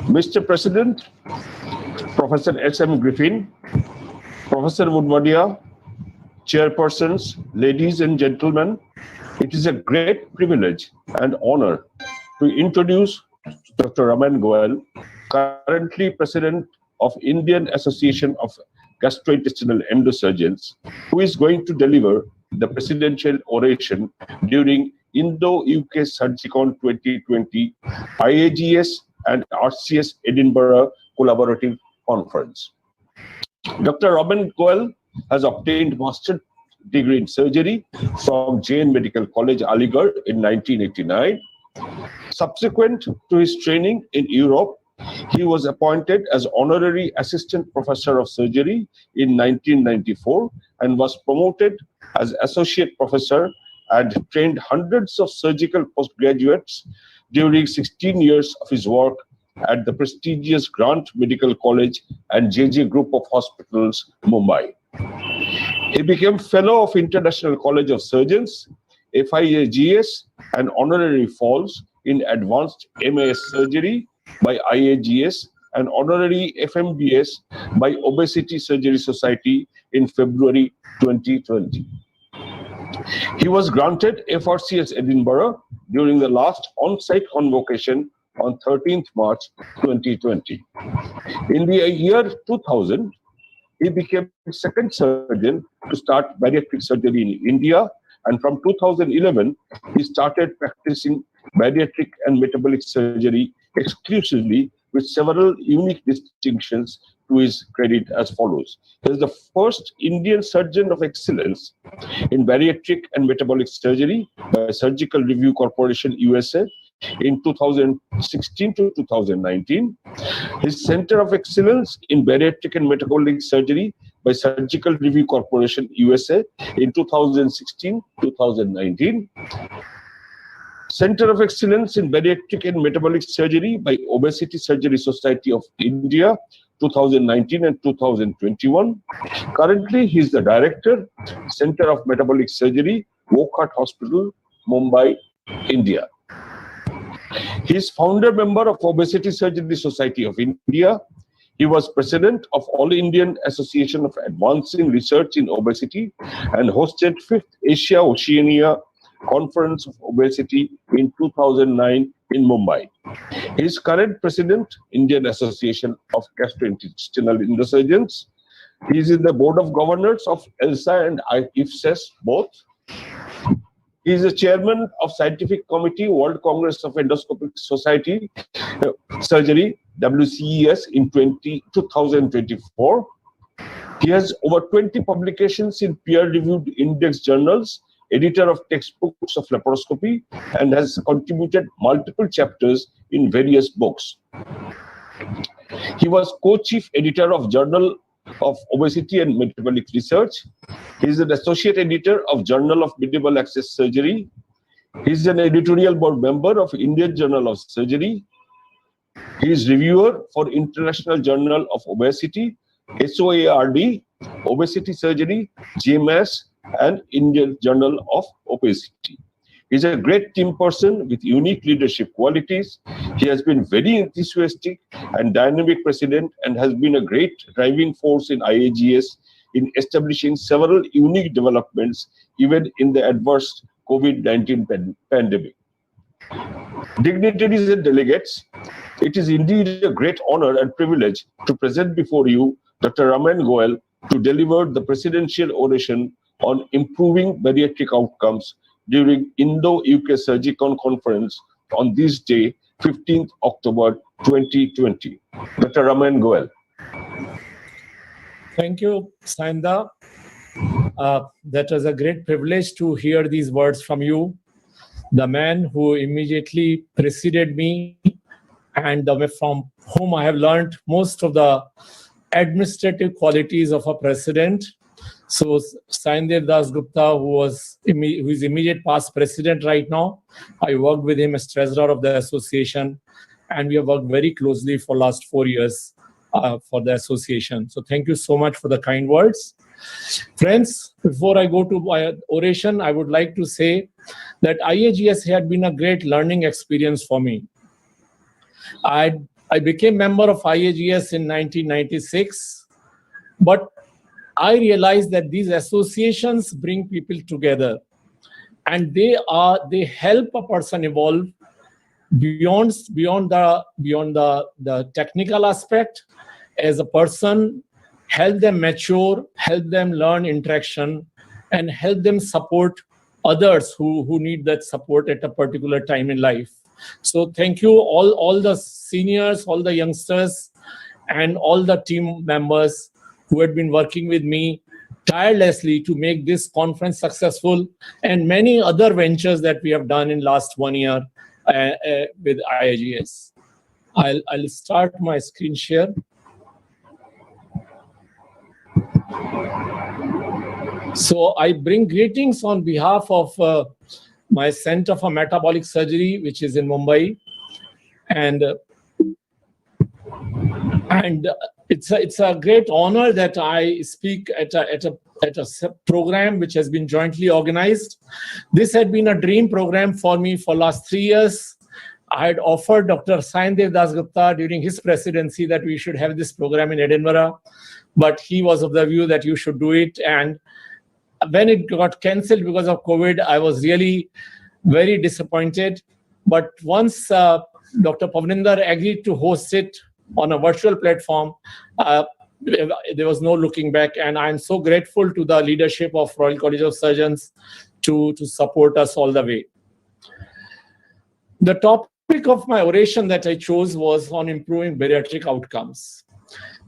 Mr. President, Professor S.M. Griffin, Professor Woodwardia, chairpersons, ladies and gentlemen, it is a great privilege and honor to introduce Dr. Raman Goel, currently President of Indian Association of Gastrointestinal Endosurgeons, who is going to deliver the presidential oration during INDO-UK Surgicon 2020 IAGES and RCS Edinburgh Collaborative Conference. Dr. Raman Goel has obtained master's degree in surgery from Jain Medical College, Aligarh in 1989. Subsequent to his training in Europe, he was appointed as honorary assistant professor of surgery in 1994 and was promoted as associate professor and trained hundreds of surgical postgraduates during 16 years of his work at the prestigious Grant Medical College and JJ Group of Hospitals, Mumbai. He became Fellow of International College of Surgeons, FIAGES, and Honorary Falls in Advanced MAS Surgery by IAGES and Honorary FMBS by Obesity Surgery Society in February 2020. He was granted FRCS Edinburgh during the last on-site convocation on 13th March 2020. In the year 2000, he became the second surgeon to start bariatric surgery in India, and from 2011, he started practicing bariatric and metabolic surgery exclusively with several unique distinctions to his credit as follows. He is the first Indian surgeon of excellence in bariatric and metabolic surgery by Surgical Review Corporation, USA, in 2016 to 2019. His Center of Excellence in Bariatric and Metabolic Surgery by Surgical Review Corporation, USA, in 2016-2019. Center of Excellence in Bariatric and Metabolic Surgery by Obesity Surgery Society of India, 2019 and 2021. Currently, he is the Director, Center of Metabolic Surgery, Wockhardt Hospital, Mumbai, India. He is founder member of Obesity Surgery Society of India. He was president of All Indian Association of Advancing Research in Obesity and hosted 5th Asia Oceania Conference of Obesity in 2009 in Mumbai. He is current president, Indian Association of Gastrointestinal Endosurgeons. He is in the Board of Governors of ELSA and IFSES both. He is the chairman of Scientific Committee, World Congress of Endoscopic Society Surgery, WCES, in 2024. He has over 20 publications in peer-reviewed index journals, editor of textbooks of laparoscopy, and has contributed multiple chapters in various books. He was co-chief editor of Journal of Obesity and Metabolic Research. He is an associate editor of Journal of Minimal Access Surgery. He is an editorial board member of Indian Journal of Surgery. He is reviewer for International Journal of Obesity, SOARD, Obesity Surgery, JMAS, and Indian Journal of Obesity. He is a great team person with unique leadership qualities. He has been very enthusiastic and dynamic president and has been a great driving force in IAGES in establishing several unique developments even in the adverse COVID-19 pandemic. Dignitaries and delegates, it is indeed a great honor and privilege to present before you Dr. Raman Goel to deliver the presidential oration on improving bariatric outcomes during INDO-UK Surgicon conference on this day, 15th October 2020. Dr. Raman Goel. Thank you, Sainda. That was a great privilege to hear these words from you, the man who immediately preceded me and from whom I have learned most of the administrative qualities of a president. So Saindev Das Gupta, who is immediate past president right now, I worked with him as treasurer of the association, and we have worked very closely for last 4 years for the association. So thank you so much for the kind words. Friends, before I go to my oration, I would like to say that IAGES had been a great learning experience for me. I I became member of IAGES in 1996, but I realized that these associations bring people together, and they help a person evolve beyond the technical aspect as a person, help them mature, help them learn interaction, and help them support others who need that support at a particular time in life. So thank you all the seniors, all the youngsters, and all the team members who had been working with me tirelessly to make this conference successful, and many other ventures that we have done in last 1 year with IAGES. I'll start my screen share. So I bring greetings on behalf of my Center for Metabolic Surgery, which is in Mumbai, and it's a great honor that I speak at a program which has been jointly organized. This had been a dream program for me for last 3 years. I had offered Dr. Saindev Dasgupta during his presidency that we should have this program in Edinburgh, but he was of the view that you should do it. And when it got cancelled because of COVID, I was really very disappointed. But once Dr. Pavninder agreed to host it on a virtual platform, there was no looking back. And I'm so grateful to the leadership of Royal College of Surgeons to support us all the way. The topic of my oration that I chose was on improving bariatric outcomes.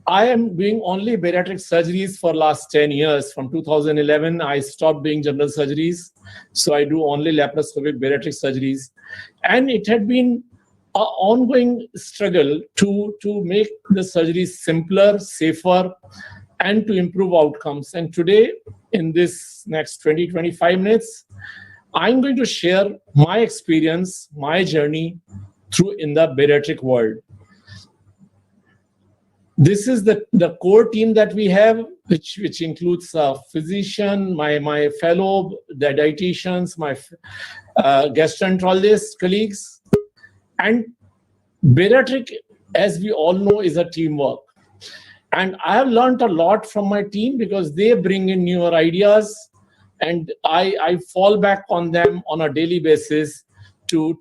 I am doing only bariatric surgeries for last 10 years. From 2011, I stopped doing general surgeries. So I do only laparoscopic bariatric surgeries. And it had been an ongoing struggle to make the surgeries simpler, safer, and to improve outcomes. And today, in this next 20-25 minutes, I'm going to share my experience, my journey in the bariatric world. This is the core team that we have, which includes a physician, my fellow, the dietitians, my gastroenterologist colleagues. And bariatric, as we all know, is a teamwork. And I have learned a lot from my team because they bring in newer ideas, and I fall back on them on a daily basis to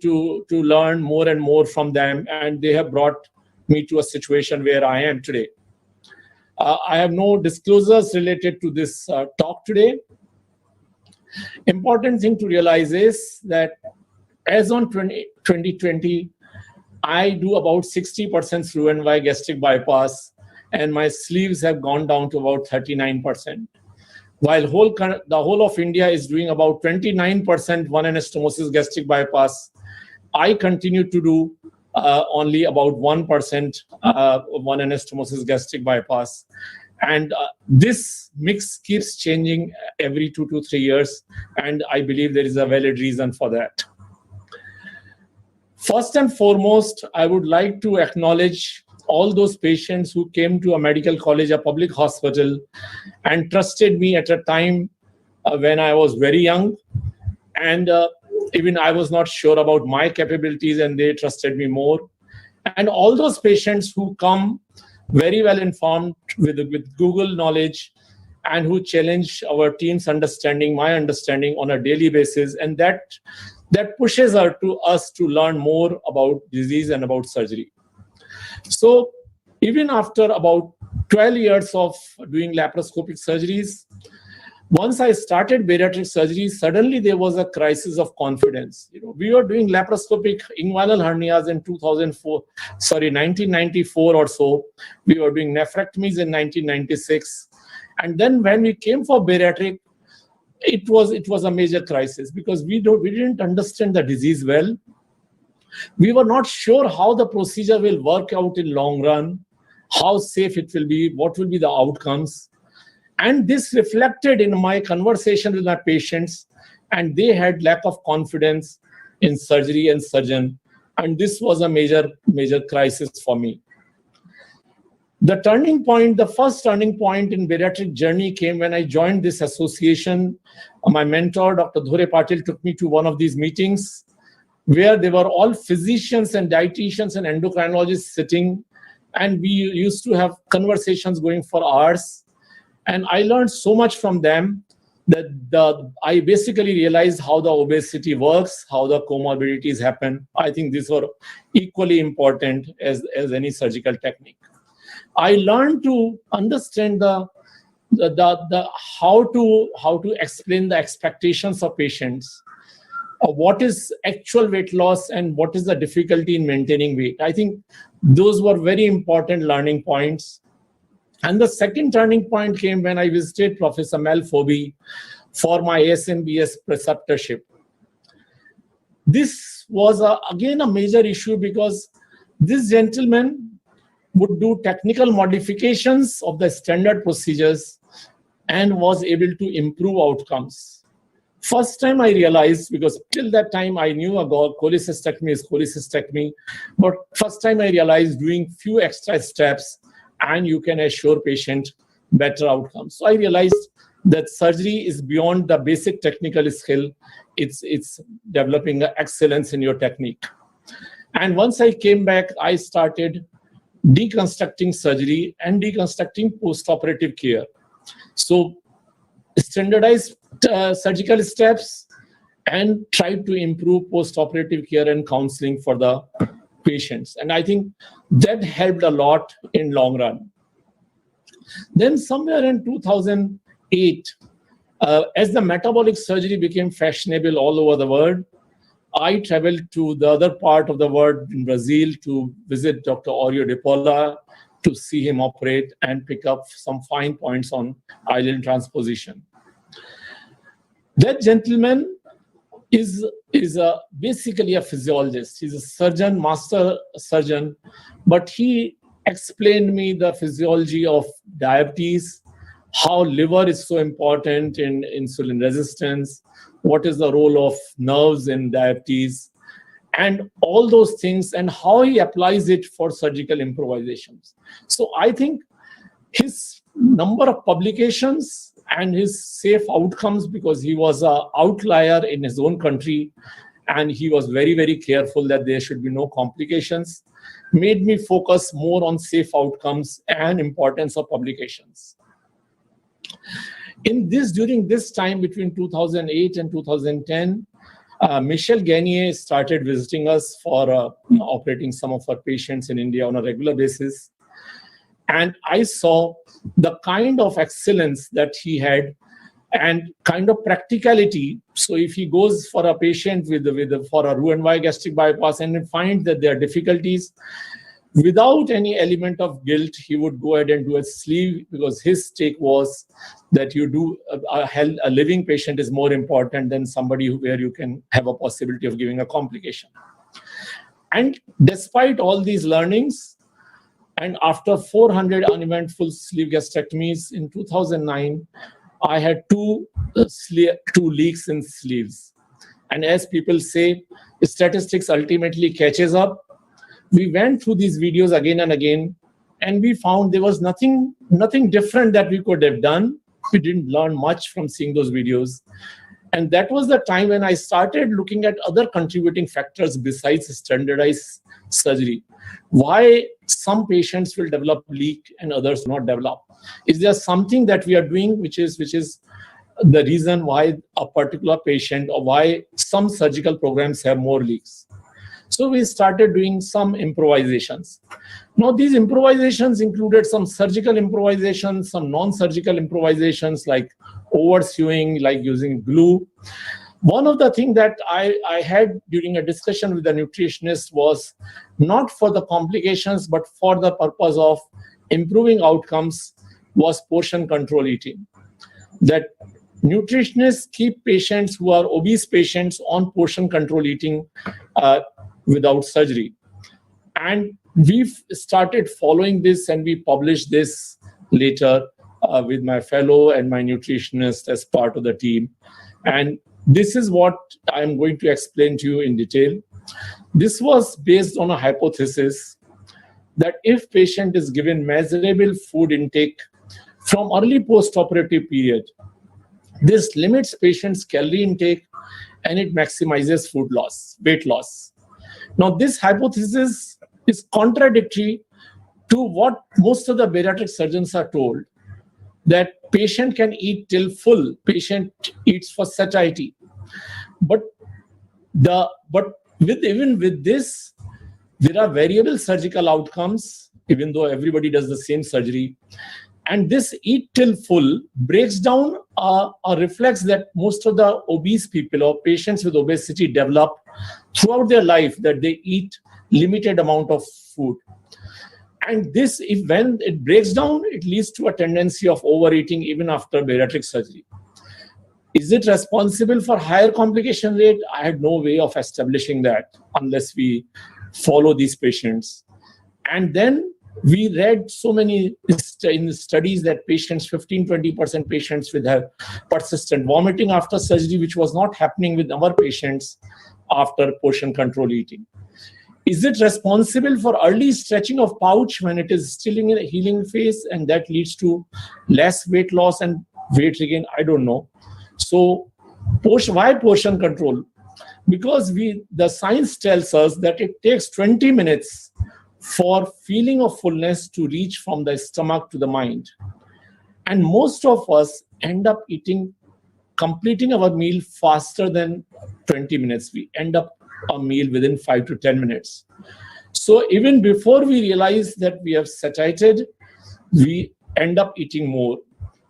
learn more and more from them. And they have brought me to a situation where I am today. I have no disclosures related to this talk today. Important thing to realize is that as on 2020, I do about 60% through and by gastric bypass, and my sleeves have gone down to about 39%. While the whole of India is doing about 29% one anastomosis gastric bypass, I continue to do only about 1% one anastomosis gastric bypass. And this mix keeps changing every 2 to 3 years, and I believe there is a valid reason for that. First and foremost, I would like to acknowledge all those patients who came to a medical college, a public hospital, and trusted me at a time when I was very young, and even I was not sure about my capabilities, and they trusted me more. And all those patients who come very well informed with Google knowledge, and who challenge our team's understanding, my understanding on a daily basis, and that pushes us to learn more about disease and about surgery. So even after about 12 years of doing laparoscopic surgeries, once I started bariatric surgery, suddenly there was a crisis of confidence. We were doing laparoscopic inguinal hernias in 1994 or so. We were doing nephrectomies in 1996. And then when we came for bariatric, it was a major crisis because we didn't understand the disease well. We were not sure how the procedure will work out in long run, how safe it will be, what will be the outcomes. And this reflected in my conversation with my patients, and they had lack of confidence in surgery and surgeon. And this was a major crisis for me. The first turning point in bariatric journey came when I joined this association. My mentor, Dr. Dhure Patil, took me to one of these meetings where they were all physicians and dietitians and endocrinologists sitting, and we used to have conversations going for hours. And I learned so much from them that I basically realized how the obesity works, how the comorbidities happen. I think these were equally important as any surgical technique. I learned to understand how to explain the expectations of patients, what is actual weight loss and what is the difficulty in maintaining weight. I think those were very important learning points. And the second turning point came when I visited Professor Mel Phoebe for my ASMBS preceptorship. This was again a major issue because this gentleman would do technical modifications of the standard procedures and was able to improve outcomes. First time I realized, because till that time I knew about cholecystectomy is cholecystectomy, but first time I realized doing few extra steps and you can assure patient better outcomes. So I realized that surgery is beyond the basic technical skill. It's developing excellence in your technique. And once I came back, I started deconstructing surgery and deconstructing postoperative care. So standardized surgical steps and tried to improve postoperative care and counseling for the patients. And I think that helped a lot in long run. Then somewhere in 2008, as the metabolic surgery became fashionable all over the world, I traveled to the other part of the world in Brazil to visit Dr. Orio de Paula, to see him operate and pick up some fine points on island transposition. That gentleman is basically a physiologist. He's a surgeon, master surgeon, but he explained me the physiology of diabetes, how liver is so important in insulin resistance, what is the role of nerves in diabetes, and all those things, and how he applies it for surgical improvisations. So I think his number of publications and his safe outcomes, because he was an outlier in his own country and he was very, very careful that there should be no complications, made me focus more on safe outcomes and importance of publications. During this time between 2008 and 2010, Michel Gagnier started visiting us for operating some of our patients in India on a regular basis. And I saw the kind of excellence that he had and kind of practicality. So if he goes for a patient for a Roux-en-Y gastric bypass and finds that there are difficulties, without any element of guilt, he would go ahead and do a sleeve, because his take was that you do a living patient is more important than somebody where you can have a possibility of giving a complication. And despite all these learnings, and after 400 uneventful sleeve gastrectomies in 2009, I had two leaks in sleeves. And as people say, statistics ultimately catches up. We went through these videos again and again, and we found there was nothing different that we could have done. We didn't learn much from seeing those videos. And that was the time when I started looking at other contributing factors besides standardized surgery. Why some patients will develop leak and others not develop? Is there something that we are doing which is the reason why a particular patient, or why some surgical programs have more leaks? So we started doing some improvisations. Now these improvisations included some surgical improvisations, some non-surgical improvisations like oversewing, like using glue. One of the things that I had during a discussion with the nutritionist was not for the complications, but for the purpose of improving outcomes, was portion control eating. That nutritionists keep patients who are obese patients on portion control eating without surgery. And we've started following this, and we published this later with my fellow and my nutritionist as part of the team. And this is what I'm going to explain to you in detail. This was based on a hypothesis that if patient is given measurable food intake from early post-operative period, this limits patient's calorie intake and it maximizes weight loss. Now, this hypothesis is contradictory to what most of the bariatric surgeons are told, that patient can eat till full, patient eats for satiety. But even with this, there are variable surgical outcomes, even though everybody does the same surgery. And this eat till full breaks down a reflex that most of the obese people or patients with obesity develop throughout their life, that they eat limited amount of food. And this, when it breaks down, it leads to a tendency of overeating even after bariatric surgery. Is it responsible for higher complication rate? I had no way of establishing that unless we follow these patients. And then we read so many studies that patients, 15-20% patients will have persistent vomiting after surgery, which was not happening with our patients after portion control eating. Is it responsible for early stretching of pouch when it is still in a healing phase, and that leads to less weight loss and weight regain? I don't know. So why portion control? Because the science tells us that it takes 20 minutes for feeling of fullness to reach from the stomach to the mind. And most of us end up completing our meal faster than 20 minutes. We end up a meal within 5 to 10 minutes. So even before we realize that we have satiated, we end up eating more.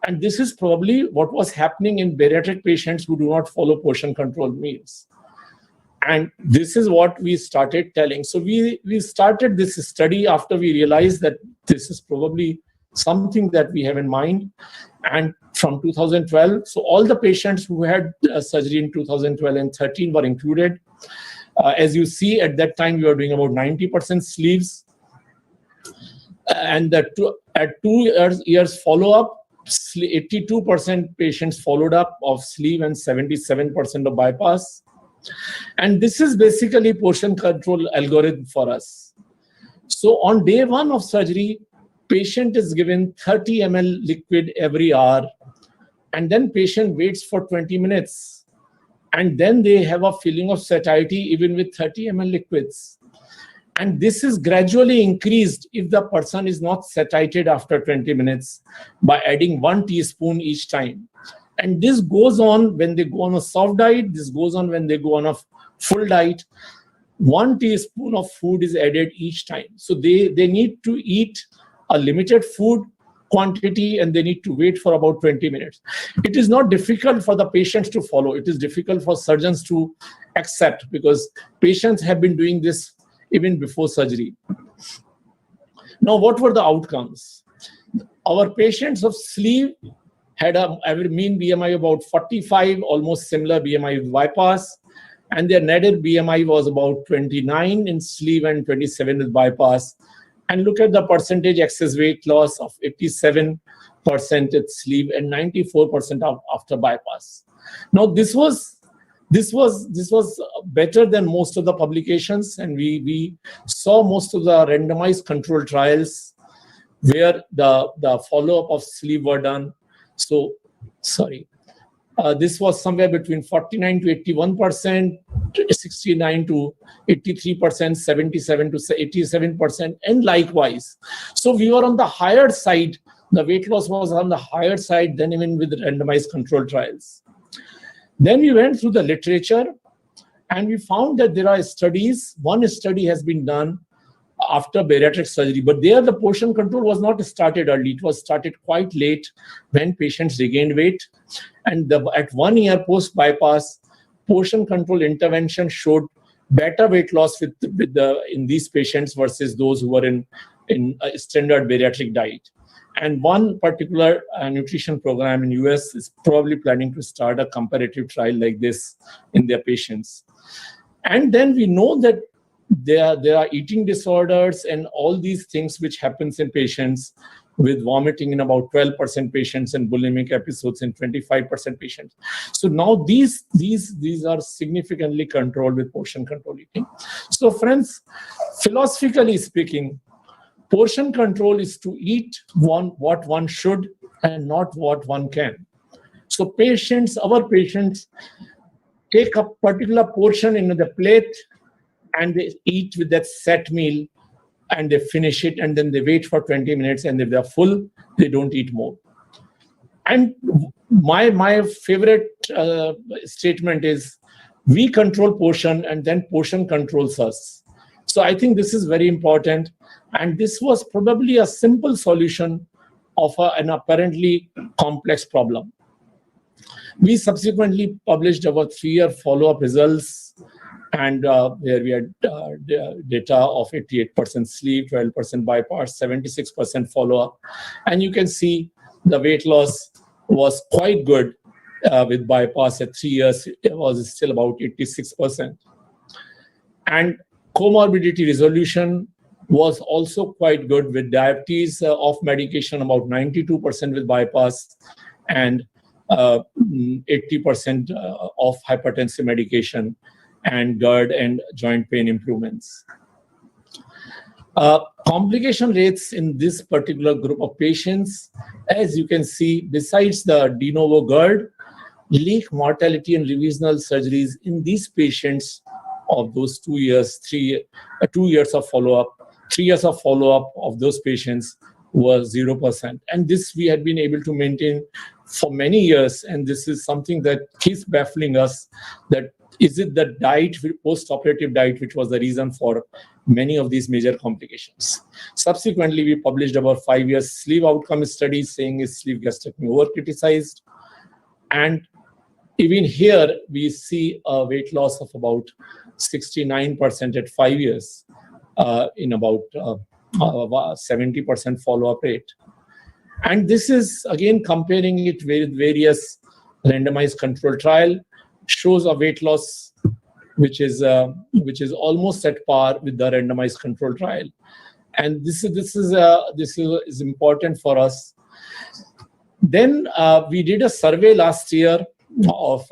And this is probably what was happening in bariatric patients who do not follow portion control meals. And this is what we started telling. So we started this study after we realized that this is probably something that we have in mind. And from 2012, so all the patients who had surgery in 2012 and 13 were included. As you see, at that time, we were doing about 90% sleeves. And at 2 years follow-up, 82% patients followed up of sleeve and 77% of bypass. And this is basically portion control algorithm for us. So on day 1 of surgery, patient is given 30 ml liquid every hour, and then patient waits for 20 minutes. And then they have a feeling of satiety even with 30 ml liquids. And this is gradually increased if the person is not satiated after 20 minutes by adding 1 teaspoon each time. And this goes on when they go on a soft diet. This goes on when they go on a full diet. 1 teaspoon of food is added each time. So they need to eat a limited food quantity and they need to wait for about 20 minutes. It is not difficult for the patients to follow. It is difficult for surgeons to accept because patients have been doing this even before surgery. Now, what were the outcomes? Our patients of sleeve had a mean BMI about 45, almost similar BMI with bypass, and their nadir BMI was about 29 in sleeve and 27 with bypass. And look at the percentage excess weight loss of 87% at sleeve and 94% after bypass. Now, this was better than most of the publications, and we saw most of the randomized control trials where the follow-up of sleeve were done. So, this was somewhere between 49 to 81%, 69 to 83%, 77 to 87%, and likewise. So we were on the higher side. The weight loss was on the higher side than even with the randomized control trials. Then we went through the literature and we found that there are studies. One study has been done after bariatric surgery, but there the portion control was not started early. It was started quite late when patients regained weight. And at 1 year post-bypass, portion control intervention showed better weight loss in these patients versus those who were in a standard bariatric diet. And one particular nutrition program in US is probably planning to start a comparative trial like this in their patients. And then we know that there are eating disorders and all these things which happens in patients, with vomiting in about 12% patients and bulimic episodes in 25% patients. So now these are significantly controlled with portion control eating. So friends, philosophically speaking, portion control is to eat what one should and not what one can. So our patients take a particular portion in the plate and they eat with that set meal and they finish it and then they wait for 20 minutes and if they're full, they don't eat more. And my favorite statement is we control portion and then portion controls us. So I think this is very important. And this was probably a simple solution of an apparently complex problem. We subsequently published our 3-year follow-up results, and where we had data of 88% sleep, 12% bypass, 76% follow-up. And you can see the weight loss was quite good with bypass at 3 years. It was still about 86%. And comorbidity resolution was also quite good with diabetes off medication, about 92% with bypass, and 80% of hypertensive medication, and GERD and joint pain improvements. Complication rates in this particular group of patients, as you can see, besides the de novo GERD, leak mortality and revisional surgeries in these patients of those 2 years, 2 years of follow-up, 3 years of follow-up of those patients was 0%. And this we had been able to maintain for many years. And this is something that keeps baffling us, that is it the diet, post-operative diet, which was the reason for many of these major complications. Subsequently, we published about 5 years sleep outcome studies saying is sleep gastrectomy over-criticized. And even here, we see a weight loss of about 69% at 5 years in about 70% follow-up rate. And this is, again, comparing it with various randomized control trial, shows a weight loss which is almost at par with the randomized control trial. And this is important for us. Then we did a survey last year of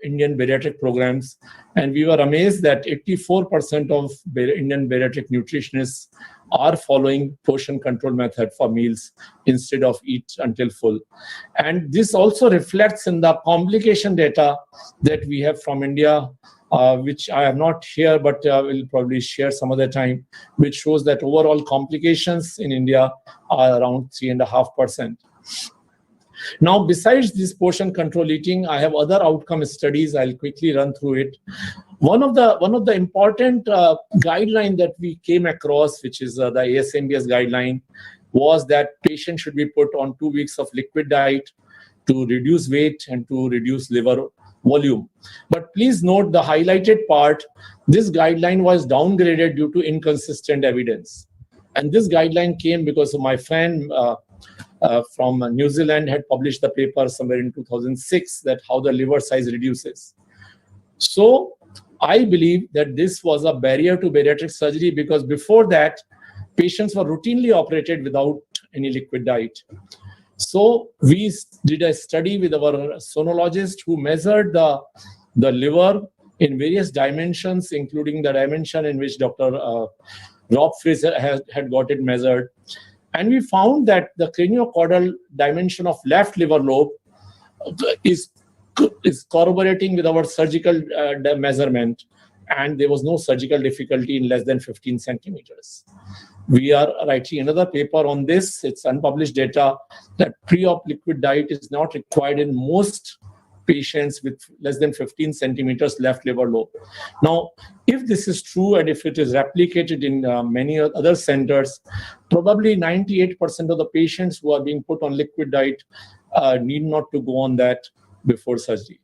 Indian bariatric programs, and we were amazed that 84% of Indian bariatric nutritionists are following portion control method for meals instead of eat until full. And this also reflects in the complication data that we have from India, which I have not here, but will probably share some other time, which shows that overall complications in India are around 3.5%. Now, besides this portion control eating, I have other outcome studies. I'll quickly run through it. One of the important guideline that we came across, which is the ASMBS guideline, was that patients should be put on 2 weeks of liquid diet to reduce weight and to reduce liver volume. But please note the highlighted part, this guideline was downgraded due to inconsistent evidence. And this guideline came because of my friend from New Zealand had published the paper somewhere in 2006 that how the liver size reduces. So I believe that this was a barrier to bariatric surgery, because before that, patients were routinely operated without any liquid diet. So we did a study with our sonologist who measured the liver in various dimensions, including the dimension in which Dr. Rob Fries had got it measured. And we found that the craniocaudal dimension of left liver lobe is corroborating with our surgical measurement, and there was no surgical difficulty in less than 15 centimeters. We are writing another paper on this. It's unpublished data that pre-op liquid diet is not required in most patients with less than 15 centimeters left liver lobe. Now, if this is true and if it is replicated in many other centers, probably 98% of the patients who are being put on liquid diet need not to go on that before surgery.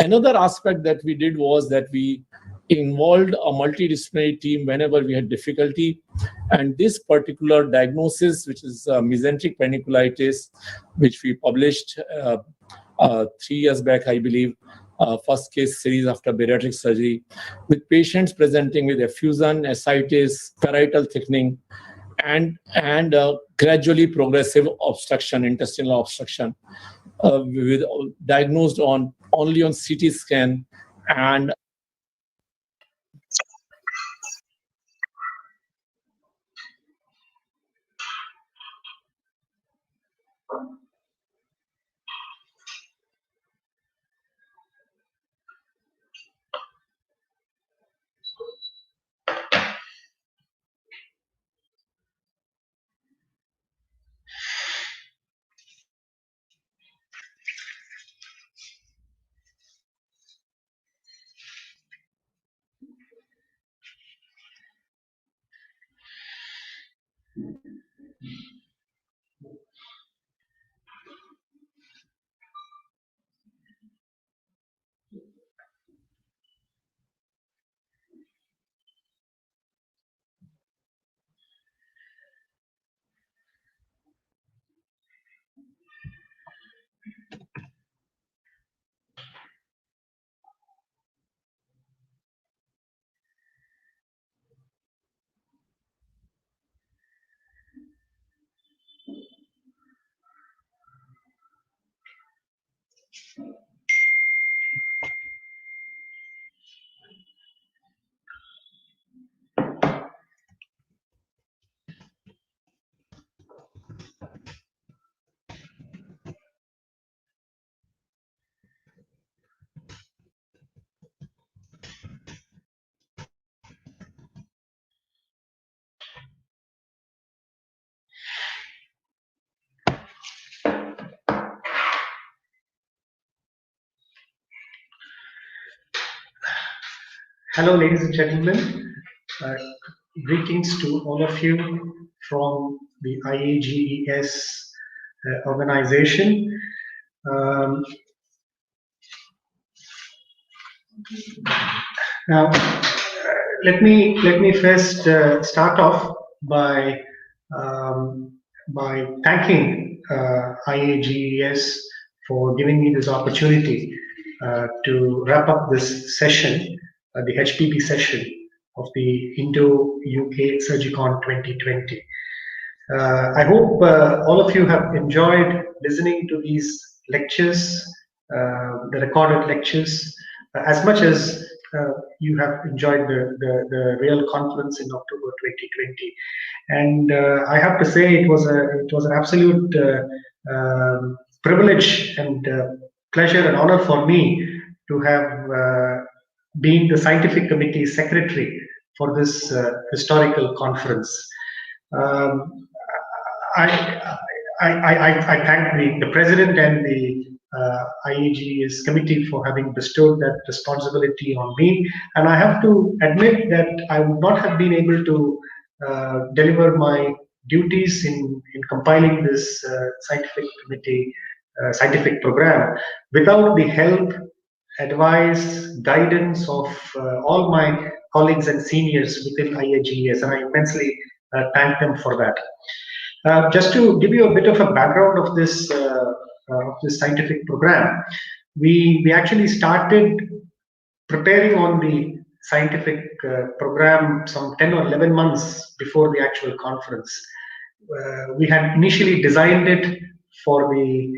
Another aspect that we did was that we involved a multidisciplinary team whenever we had difficulty. And this particular diagnosis, which is mesenteric panniculitis, which we published 3 years back, I believe, first case series after bariatric surgery, with patients presenting with effusion, ascites, parietal thickening, and gradually progressive obstruction, intestinal obstruction, with diagnosed only on CT scan and Hello, ladies and gentlemen. Greetings to all of you from the IAGES organization. Now, let me first start off by thanking IAGES for giving me this opportunity to wrap up this session, the HPP session of the INDO-UK Surgicon 2020. I hope all of you have enjoyed listening to these lectures, the recorded lectures, as much as you have enjoyed the real conference in October 2020. And I have to say it was an absolute privilege and pleasure and honor for me to have been the scientific committee secretary for this historical conference. I thank the president and the IAGES committee for having bestowed that responsibility on me, and I have to admit that I would not have been able to deliver my duties in compiling this scientific committee scientific program without the help, advice, guidance of all my colleagues and seniors within IAGES, and I immensely thank them for that. Just to give you a bit of a background of this scientific program, we actually started preparing on the scientific program some 10 or 11 months before the actual conference. We had initially designed it for the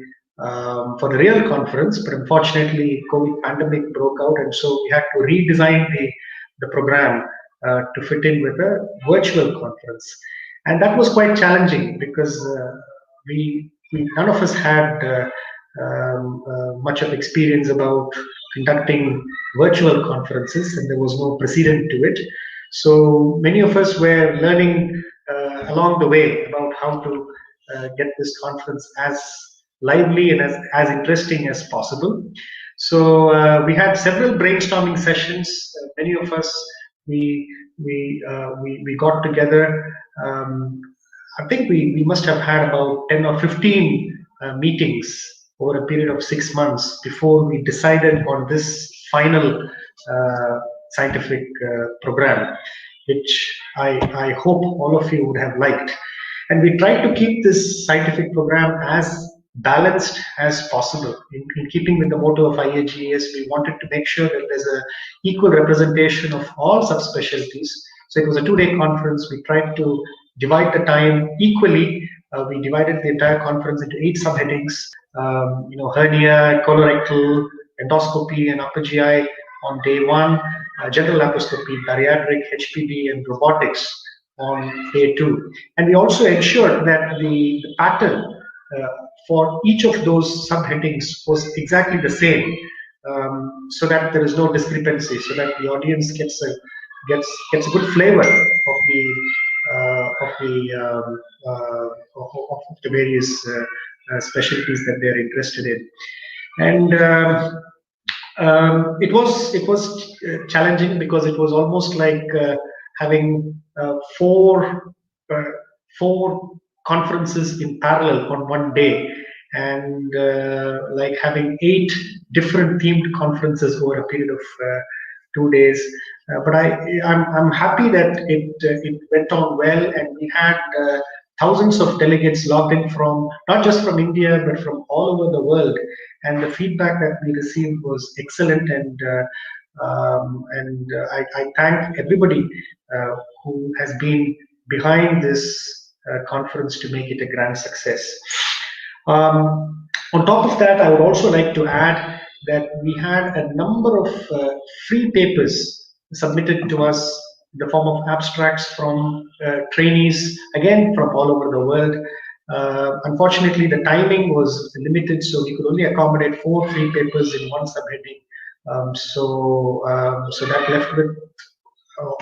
real conference, but unfortunately COVID pandemic broke out, and so we had to redesign the program to fit in with a virtual conference. And that was quite challenging because none of us had much of experience about conducting virtual conferences, and there was no precedent to it. So many of us were learning along the way about how to get this conference as lively and as interesting as possible. So we had several brainstorming sessions. Many of us we got together. I think we must have had about 10 or 15 meetings over a period of 6 months before we decided on this final scientific program, which I hope all of you would have liked. And we tried to keep this scientific program as balanced as possible. In keeping with the motto of IAGES, we wanted to make sure that there's an equal representation of all subspecialties. So it was a 2-day conference. We tried to divide the time equally. We divided the entire conference into 8 subheadings. Hernia, colorectal, endoscopy, and upper GI on day 1, general laparoscopy, bariatric, HPB, and robotics on day 2. And we also ensured that the pattern for each of those subheadings was exactly the same, so that there is no discrepancy, so that the audience gets a good flavor of the various specialties that they're interested in. And it was challenging because it was almost like having four conferences in parallel on one day, and like having 8 different themed conferences over a period of 2 days. But I'm happy that it went on well, and we had thousands of delegates logged in from not just from India but from all over the world, and the feedback that we received was excellent. And I thank everybody who has been behind this conference to make it a grand success. On top of that, I would also like to add that we had a number of free papers submitted to us in the form of abstracts from trainees, again from all over the world. Unfortunately, the timing was limited, so we could only accommodate 4 free papers in one subheading. So that left with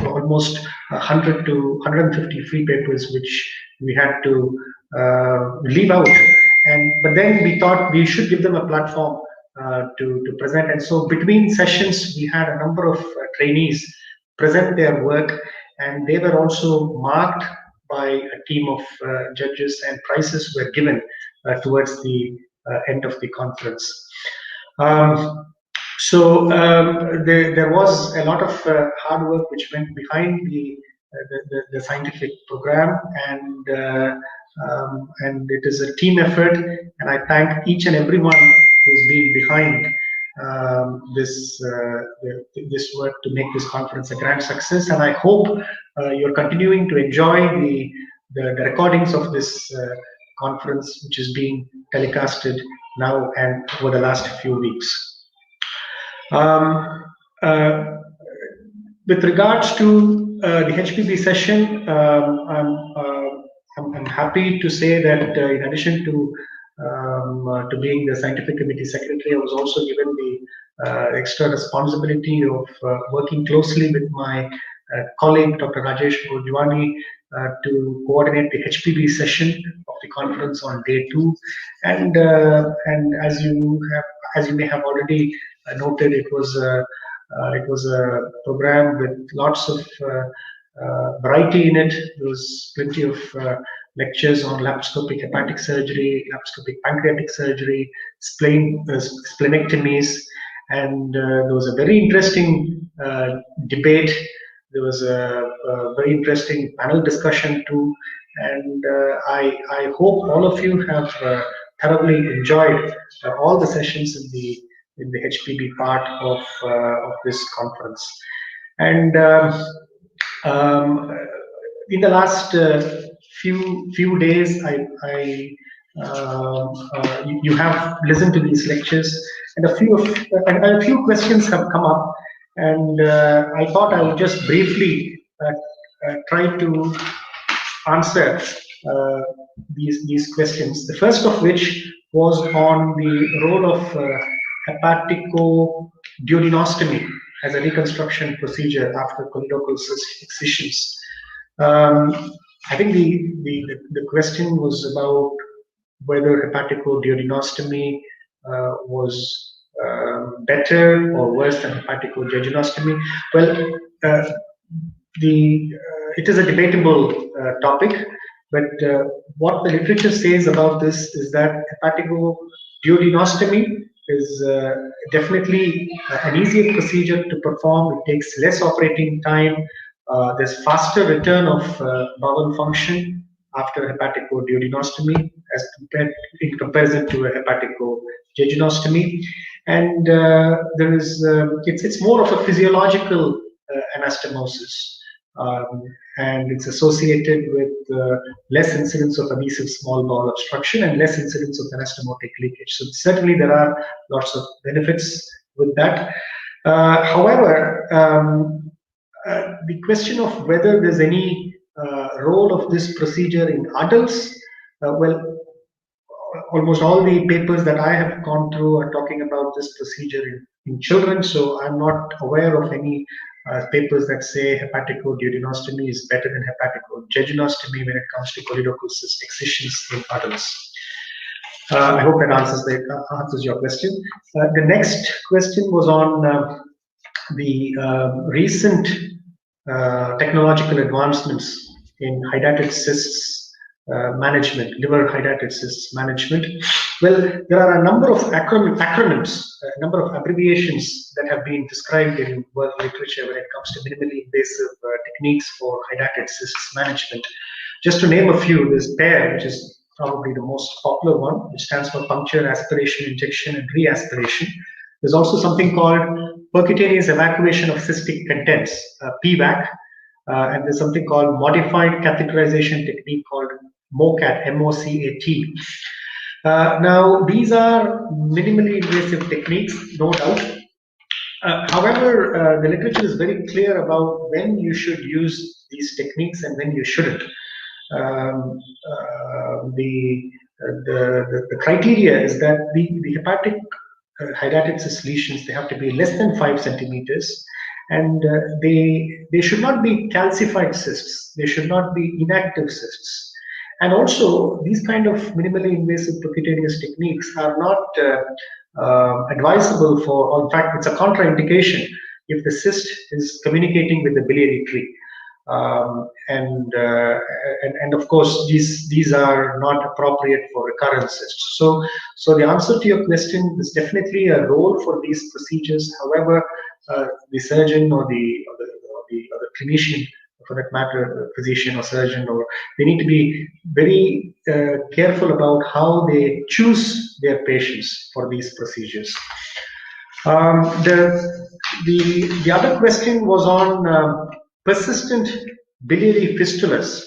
almost 100 to 150 free papers, which we had to leave out. But then we thought we should give them a platform to present. And so between sessions, we had a number of trainees present their work, and they were also marked by a team of judges, and prizes were given towards the end of the conference. There was a lot of hard work which went behind the scientific program, and it is a team effort, and I thank each and everyone who's been behind this work to make this conference a grand success. And I hope you're continuing to enjoy the recordings of this conference, which is being telecasted now and over the last few weeks. With regards to the HPB session, I'm happy to say that in addition to being the scientific committee secretary, I was also given the extra responsibility of working closely with my colleague, Dr. Rajesh Gurjwani, to coordinate the HPB session of the conference on day 2. And as you may have already noted, it was a program with lots of variety in it. There was plenty of lectures on laparoscopic hepatic surgery, laparoscopic pancreatic surgery, splenectomies, and there was a very interesting debate. There was a very interesting panel discussion too, and I hope all of you have thoroughly enjoyed all the sessions in the HPB part of this conference. And in the last few days, you have listened to these lectures, and a few questions have come up, and I thought I would just briefly try to answer these questions. The first of which was on the role of hepaticoduodenostomy as a reconstruction procedure after colorectal excisions. I think the question was about whether hepaticoduodenostomy was better or worse than hepaticojejunostomy. Well, it is a debatable topic, but what the literature says about this is that hepaticoduodenostomy is definitely an easier procedure to perform. It takes less operating time. There's faster return of bowel function after hepaticoduodenostomy in comparison to a hepaticojejunostomy, and it's more of a physiological anastomosis. And it's associated with less incidence of adhesive small bowel obstruction and less incidence of anastomotic leakage. So certainly there are lots of benefits with that. However, the question of whether there's any role of this procedure in adults, well, almost all the papers that I have gone through are talking about this procedure in children, so I'm not aware of any papers that say hepaticoduodenostomy is better than hepaticojejunostomy when it comes to choledochal cyst excisions in adults. I hope that answers your question. The next question was on the recent technological advancements in hydatid cysts management, liver hydatid cysts management. Well, there are a number of acronyms, a number of abbreviations that have been described in world literature when it comes to minimally invasive techniques for hydatid cysts management. Just to name a few, there's PAIR, which is probably the most popular one, which stands for puncture, aspiration, injection, and reaspiration. There's also something called percutaneous evacuation of cystic contents, PVAC, and there's something called modified catheterization technique called MOCAT, M-O-C-A-T. Now, these are minimally invasive techniques, no doubt. However, the literature is very clear about when you should use these techniques and when you shouldn't. Um, the criteria is that the hepatic hydatitis lesions, they have to be less than 5 centimeters, and they should not be calcified cysts. They should not be inactive cysts. And also, these kind of minimally invasive percutaneous techniques are not advisable for, or in fact, it's a contraindication if the cyst is communicating with the biliary tree. And of course, these are not appropriate for recurrent cysts. So the answer to your question is definitely a role for these procedures. However, the surgeon or the clinician, for that matter, physician or surgeon, or they need to be very careful about how they choose their patients for these procedures. The other question was on persistent biliary fistulas.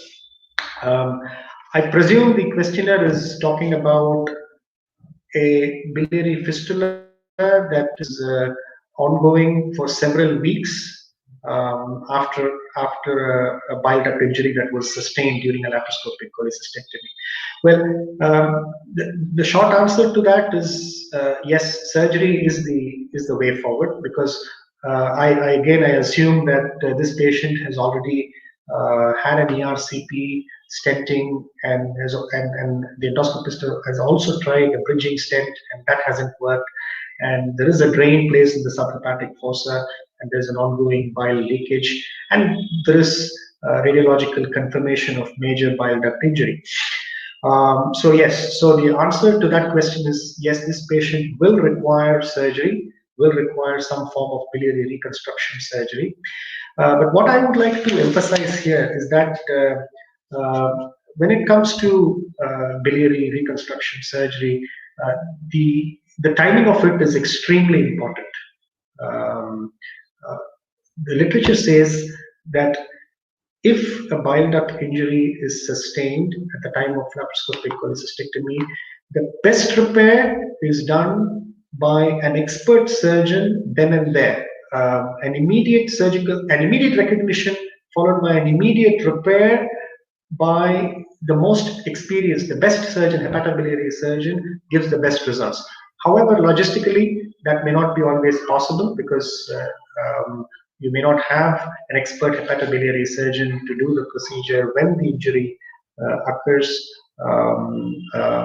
I presume the questioner is talking about a biliary fistula that is ongoing for several weeks after a bile duct injury that was sustained during a laparoscopic cholecystectomy. Well, the short answer to that is yes, surgery is the way forward, because I assume that this patient has already had an ERCP, stenting, and the endoscopist has also tried a bridging stent, and that hasn't worked. And there is a drain placed in the subhepatic fossa, and there's an ongoing bile leakage, and there is radiological confirmation of major bile duct injury. So yes, so the answer to that question is yes, this patient will require surgery, will require some form of biliary reconstruction surgery. But what I would like to emphasize here is that when it comes to biliary reconstruction surgery, the timing of it is extremely important. The literature says that if a bile duct injury is sustained at the time of laparoscopic cholecystectomy, the best repair is done by an expert surgeon then and there. An immediate recognition followed by an immediate repair by the most experienced, the best surgeon, hepatobiliary surgeon, gives the best results. However, logistically, that may not be always possible, because you may not have an expert hepatobiliary surgeon to do the procedure when the injury occurs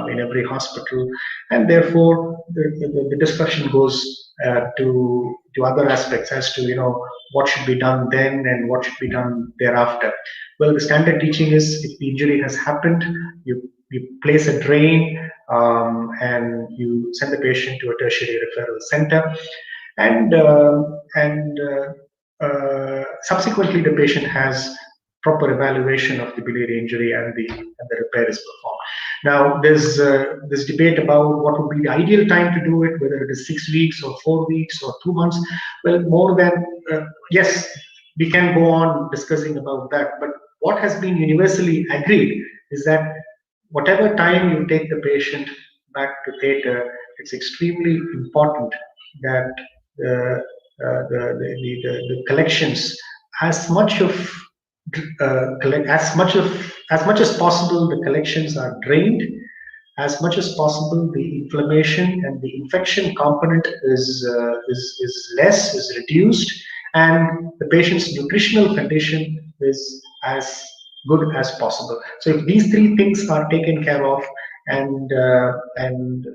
in every hospital, and therefore the discussion goes to other aspects as to what should be done then and what should be done thereafter. Well, the standard teaching is, if the injury has happened, you place a drain and you send the patient to a tertiary referral center, and subsequently the patient has proper evaluation of the biliary injury, and the repair is performed. Now, there's this debate about what would be the ideal time to do it, whether it is 6 weeks or 4 weeks or 2 months. Well, more than yes, we can go on discussing about that, but what has been universally agreed is that whatever time you take the patient back to theatre, it's extremely important that the collections, as much as possible, the collections are drained. As much as possible, the inflammation and the infection component is less, is reduced, and the patient's nutritional condition is as good as possible. So if these three things are taken care of, and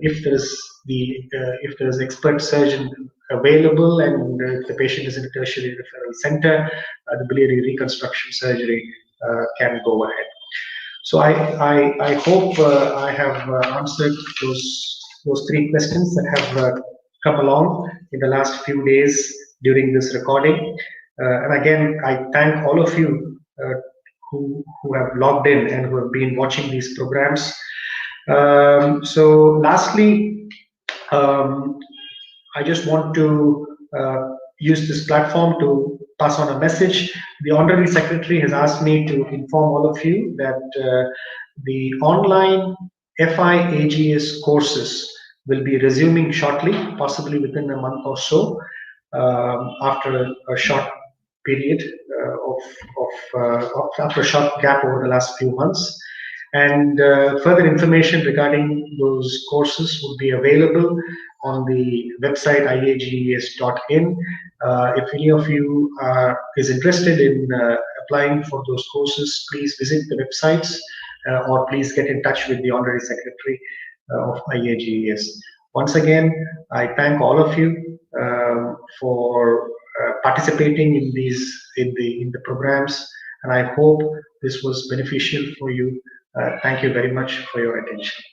if there is expert surgeon available, and if the patient is in a tertiary referral center, the biliary reconstruction surgery can go ahead. So I hope I have answered those three questions that have come along in the last few days during this recording. And again, I thank all of you who have logged in and who have been watching these programs. So lastly, I just want to use this platform to pass on a message. The Honorary Secretary has asked me to inform all of you that the online FIAGES courses will be resuming shortly, possibly within a month or so, after a short period after a short gap over the last few months. And further information regarding those courses would be available on the website iages.in. If any of you is interested in applying for those courses, please visit the websites or please get in touch with the Honorary Secretary of IAGES. Once again, I thank all of you for participating in the programs, and I hope this was beneficial for you. Thank you very much for your attention.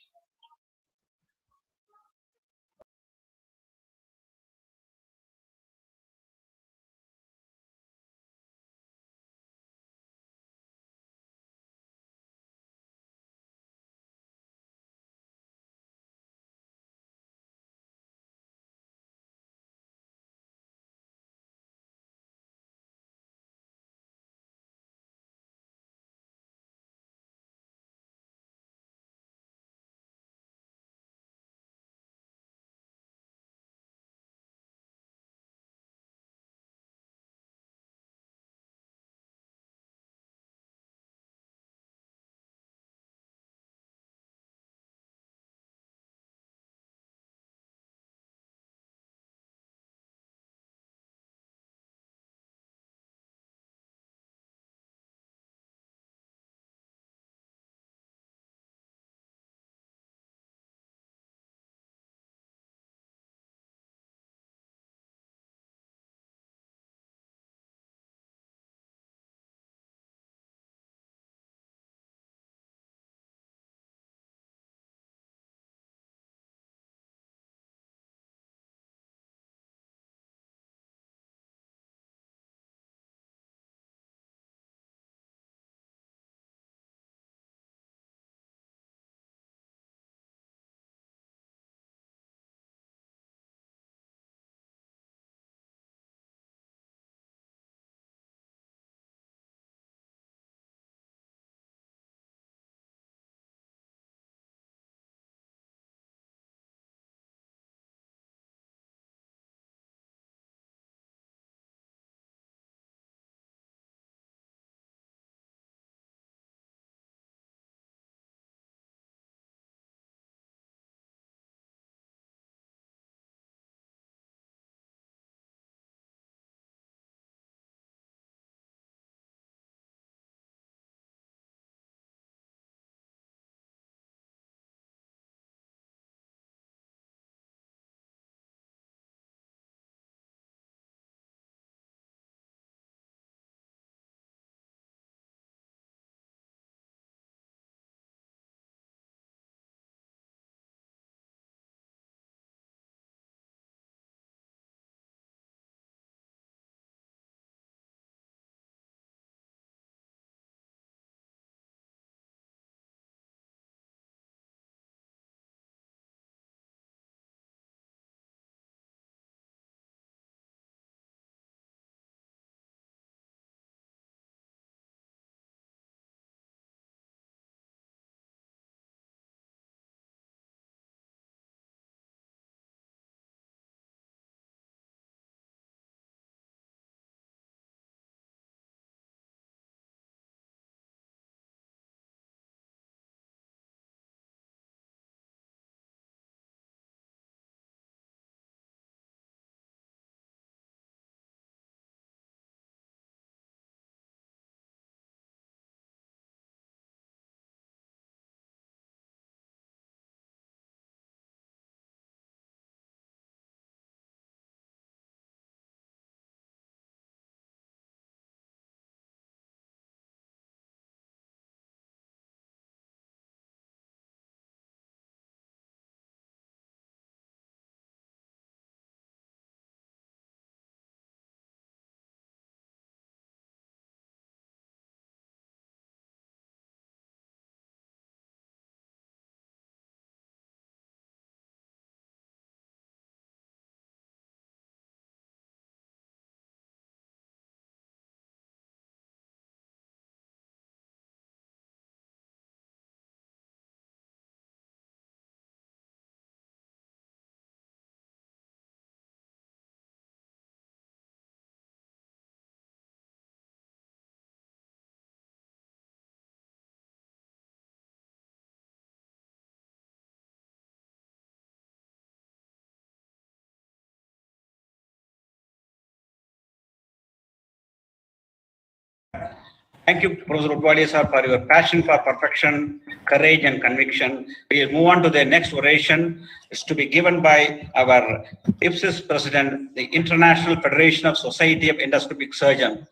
Thank you, Professor Udwalia sir, for your passion for perfection, courage, and conviction. We will move on to the next oration. It's to be given by our IPSIS president, the International Federation of Society of Endoscopic Surgeons,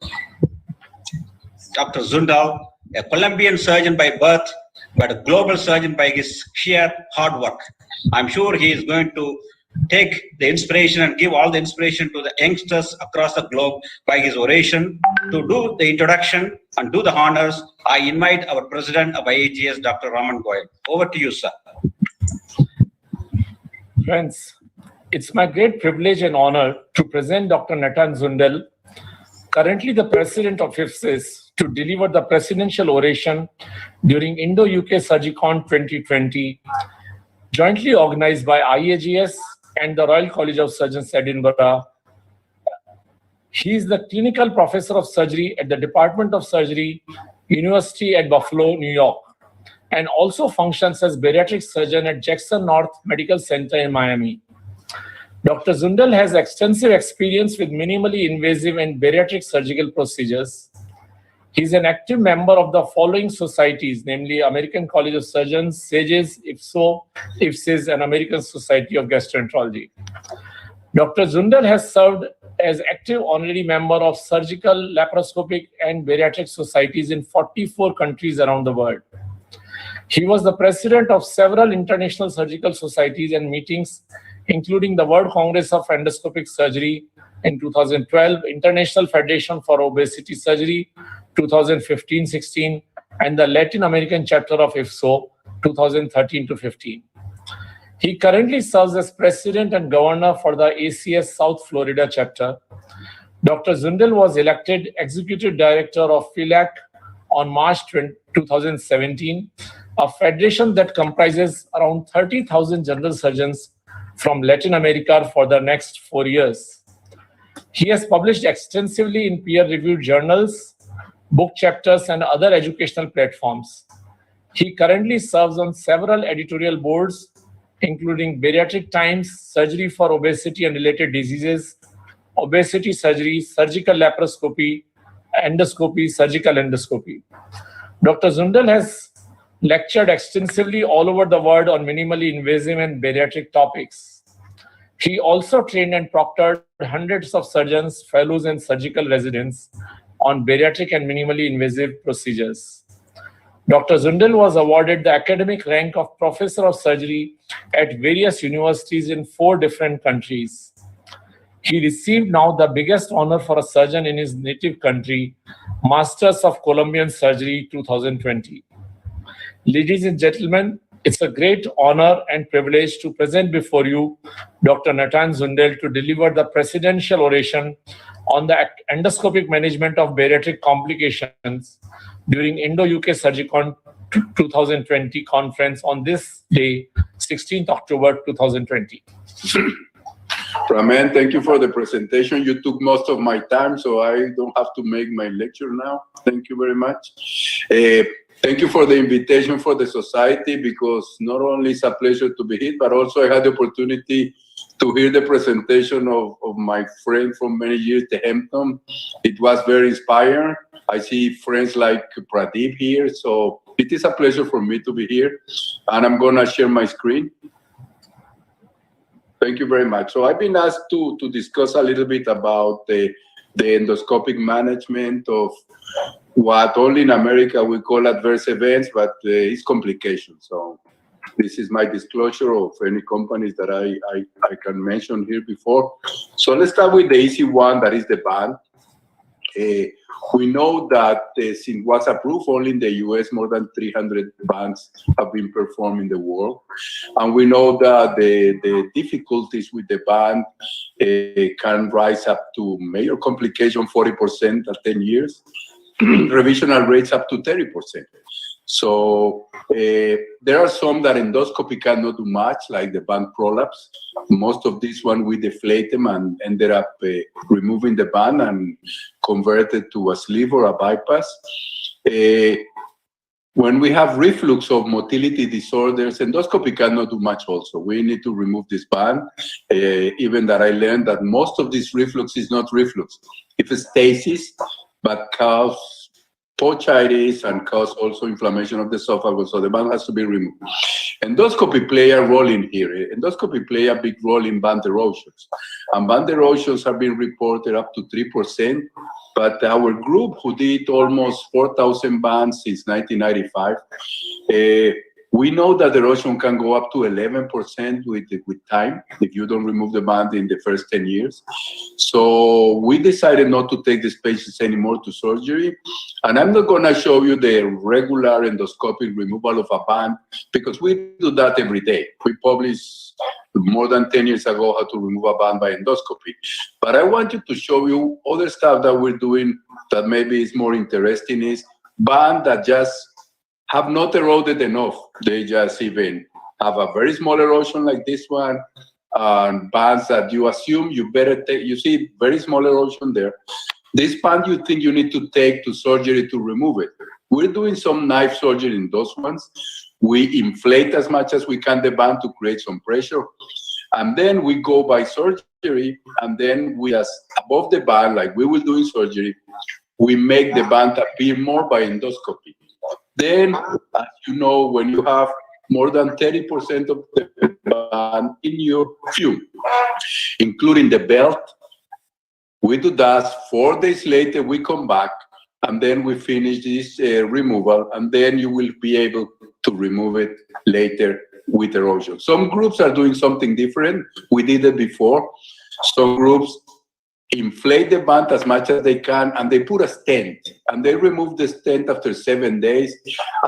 Dr. Zundel, a Colombian surgeon by birth, but a global surgeon by his sheer hard work. I'm sure he is going to take the inspiration and give all the inspiration to the youngsters across the globe by his oration. To do the introduction and do the honors, I invite our president of IAGES, Dr. Raman Goyal. Over to you, sir. Friends, it's my great privilege and honor to present Dr. Natan Zundel, currently the president of IPSIS, to deliver the presidential oration during Indo-UK Surgicon 2020, jointly organized by IAGES and the Royal College of Surgeons, Edinburgh. He is the clinical professor of surgery at the Department of Surgery, University at Buffalo, New York, and also functions as bariatric surgeon at Jackson North Medical Center in Miami. Dr. Zundel has extensive experience with minimally invasive and bariatric surgical procedures. He is an active member of the following societies, namely American College of Surgeons, IAGES, IFSO, IPSIS, and American Society of Gastroenterology. Dr. Zundel has served as active honorary member of surgical, laparoscopic, and bariatric societies in 44 countries around the world. He was the president of several international surgical societies and meetings, including the World Congress of Endoscopic Surgery in 2012, International Federation for Obesity Surgery 2015-16, and the Latin American chapter of IFSO 2013-15. He currently serves as president and governor for the ACS South Florida chapter. Dr. Zundel was elected executive director of PHILAC on March 2017, a federation that comprises around 30,000 general surgeons from Latin America for the next 4 years. He has published extensively in peer-reviewed journals, book chapters, and other educational platforms. He currently serves on several editorial boards, including Bariatric Times, Surgery for Obesity and Related Diseases, Obesity Surgery, Surgical Laparoscopy, Endoscopy, Surgical Endoscopy. Dr. Zundel has lectured extensively all over the world on minimally invasive and bariatric topics. He also trained and proctored hundreds of surgeons, fellows, and surgical residents on bariatric and minimally invasive procedures. Dr. Zundel was awarded the academic rank of Professor of Surgery at various universities in 4 different countries. He received now the biggest honor for a surgeon in his native country, Masters of Colombian Surgery 2020. Ladies and gentlemen, it's a great honor and privilege to present before you Dr. Natan Zundel to deliver the presidential oration on the endoscopic management of bariatric complications during Indo-UK Surgicon 2020 conference on this day, 16th October 2020. Raman, thank you for the presentation. You took most of my time, so I don't have to make my lecture now. Thank you very much. Thank you for the invitation for the society, because not only it's a pleasure to be here, but also I had the opportunity to hear the presentation of my friend from many years, the Hampton. It was very inspiring. I see friends like Pradeep here, so it is a pleasure for me to be here. And I'm gonna share my screen. Thank you very much. So I've been asked to discuss a little bit about the endoscopic management of what only in America we call adverse events, but it's complications. So this is my disclosure of any companies that I can mention here before. So let's start with the easy one, that is the band. We know that since it was approved only in the US, more than 300 bands have been performed in the world. And we know that the difficulties with the band can rise up to major complication, 40% at 10 years, revisional rates up to 30%. So there are some that endoscopy cannot do much, like the band prolapse. Most of these one we deflate them and ended up removing the band and converted to a sleeve or a bypass. When we have reflux of motility disorders, endoscopy cannot do much also. We need to remove this band. Even that I learned that most of this reflux is not reflux. It's stasis, but cause pouchitis and cause also inflammation of the esophagus, so the band has to be removed. Endoscopy play a role in here. Endoscopy play a big role in band erosions. And band erosions have been reported up to 3%, but our group who did almost 4,000 bands since 1995, we know that erosion can go up to 11% with time if you don't remove the band in the first 10 years. So we decided not to take these patients anymore to surgery. And I'm not going to show you the regular endoscopic removal of a band because we do that every day. We published more than 10 years ago how to remove a band by endoscopy. But I want you to show you other stuff that we're doing that maybe is more interesting is band that just have not eroded enough. They just even have a very small erosion like this one, and bands that you assume you better take. You see very small erosion there. This band you think you need to take to surgery to remove it. We're doing some knife surgery in those ones. We inflate as much as we can the band to create some pressure. And then we go by surgery, and then we just above the band, like we will do in surgery, we make the band appear more by endoscopy. Then, as you know, when you have more than 30% of the band in your view, including the belt, we do that. 4 days later, we come back, and then we finish this removal, and then you will be able to remove it later with erosion. Some groups are doing something different. We did it before. Some groups inflate the band as much as they can, and they put a stent, and they remove the stent after 7 days.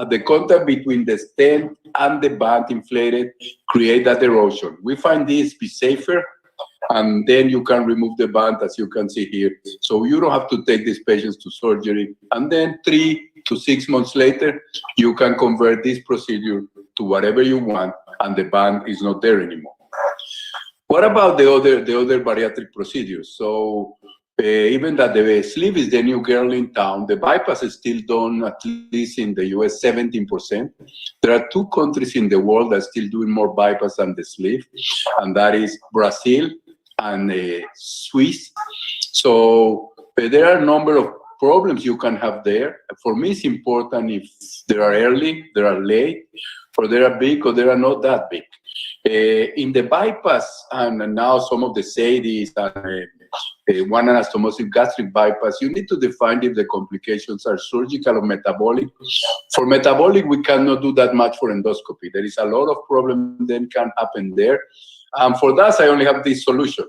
The contact between the stent and the band inflated create that erosion. We find this be safer, and then you can remove the band, as you can see here. So you don't have to take these patients to surgery. And then 3 to 6 months later, you can convert this procedure to whatever you want, and the band is not there anymore. What about the other bariatric procedures? So even that the sleeve is the new girl in town, the bypass is still done, at least in the US, 17%. There are 2 countries in the world that are still doing more bypass than the sleeve, and that is Brazil and Swiss. So there are a number of problems you can have there. For me, it's important if they are early, they are late, or they are big, or they are not that big. In the bypass, and now some of the SADIs and one anastomosis gastric bypass, you need to define if the complications are surgical or metabolic. For metabolic, we cannot do that much for endoscopy. There is a lot of problem that can happen there. And for that, I only have this solution.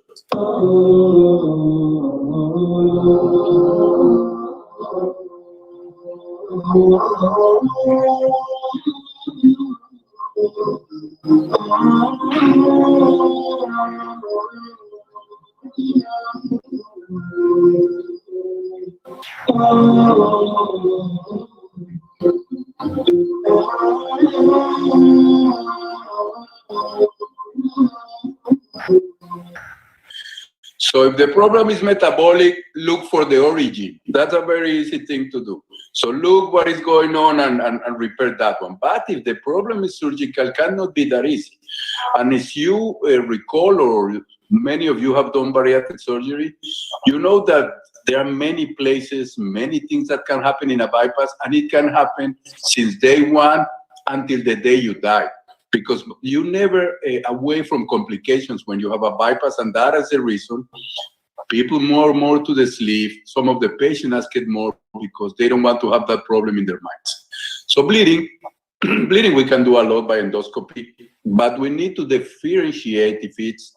So if the problem is metabolic, look for the origin. That's a very easy thing to do. So look what is going on and repair that one. But if the problem is surgical, cannot be that easy. And if you recall, or many of you have done bariatric surgery, you know that there are many places, many things that can happen in a bypass, and it can happen since day one until the day you die. Because you never away from complications when you have a bypass, and that is the reason people more to the sleeve. Some of the patients ask it more because they don't want to have that problem in their minds. So bleeding we can do a lot by endoscopy, but we need to differentiate if it's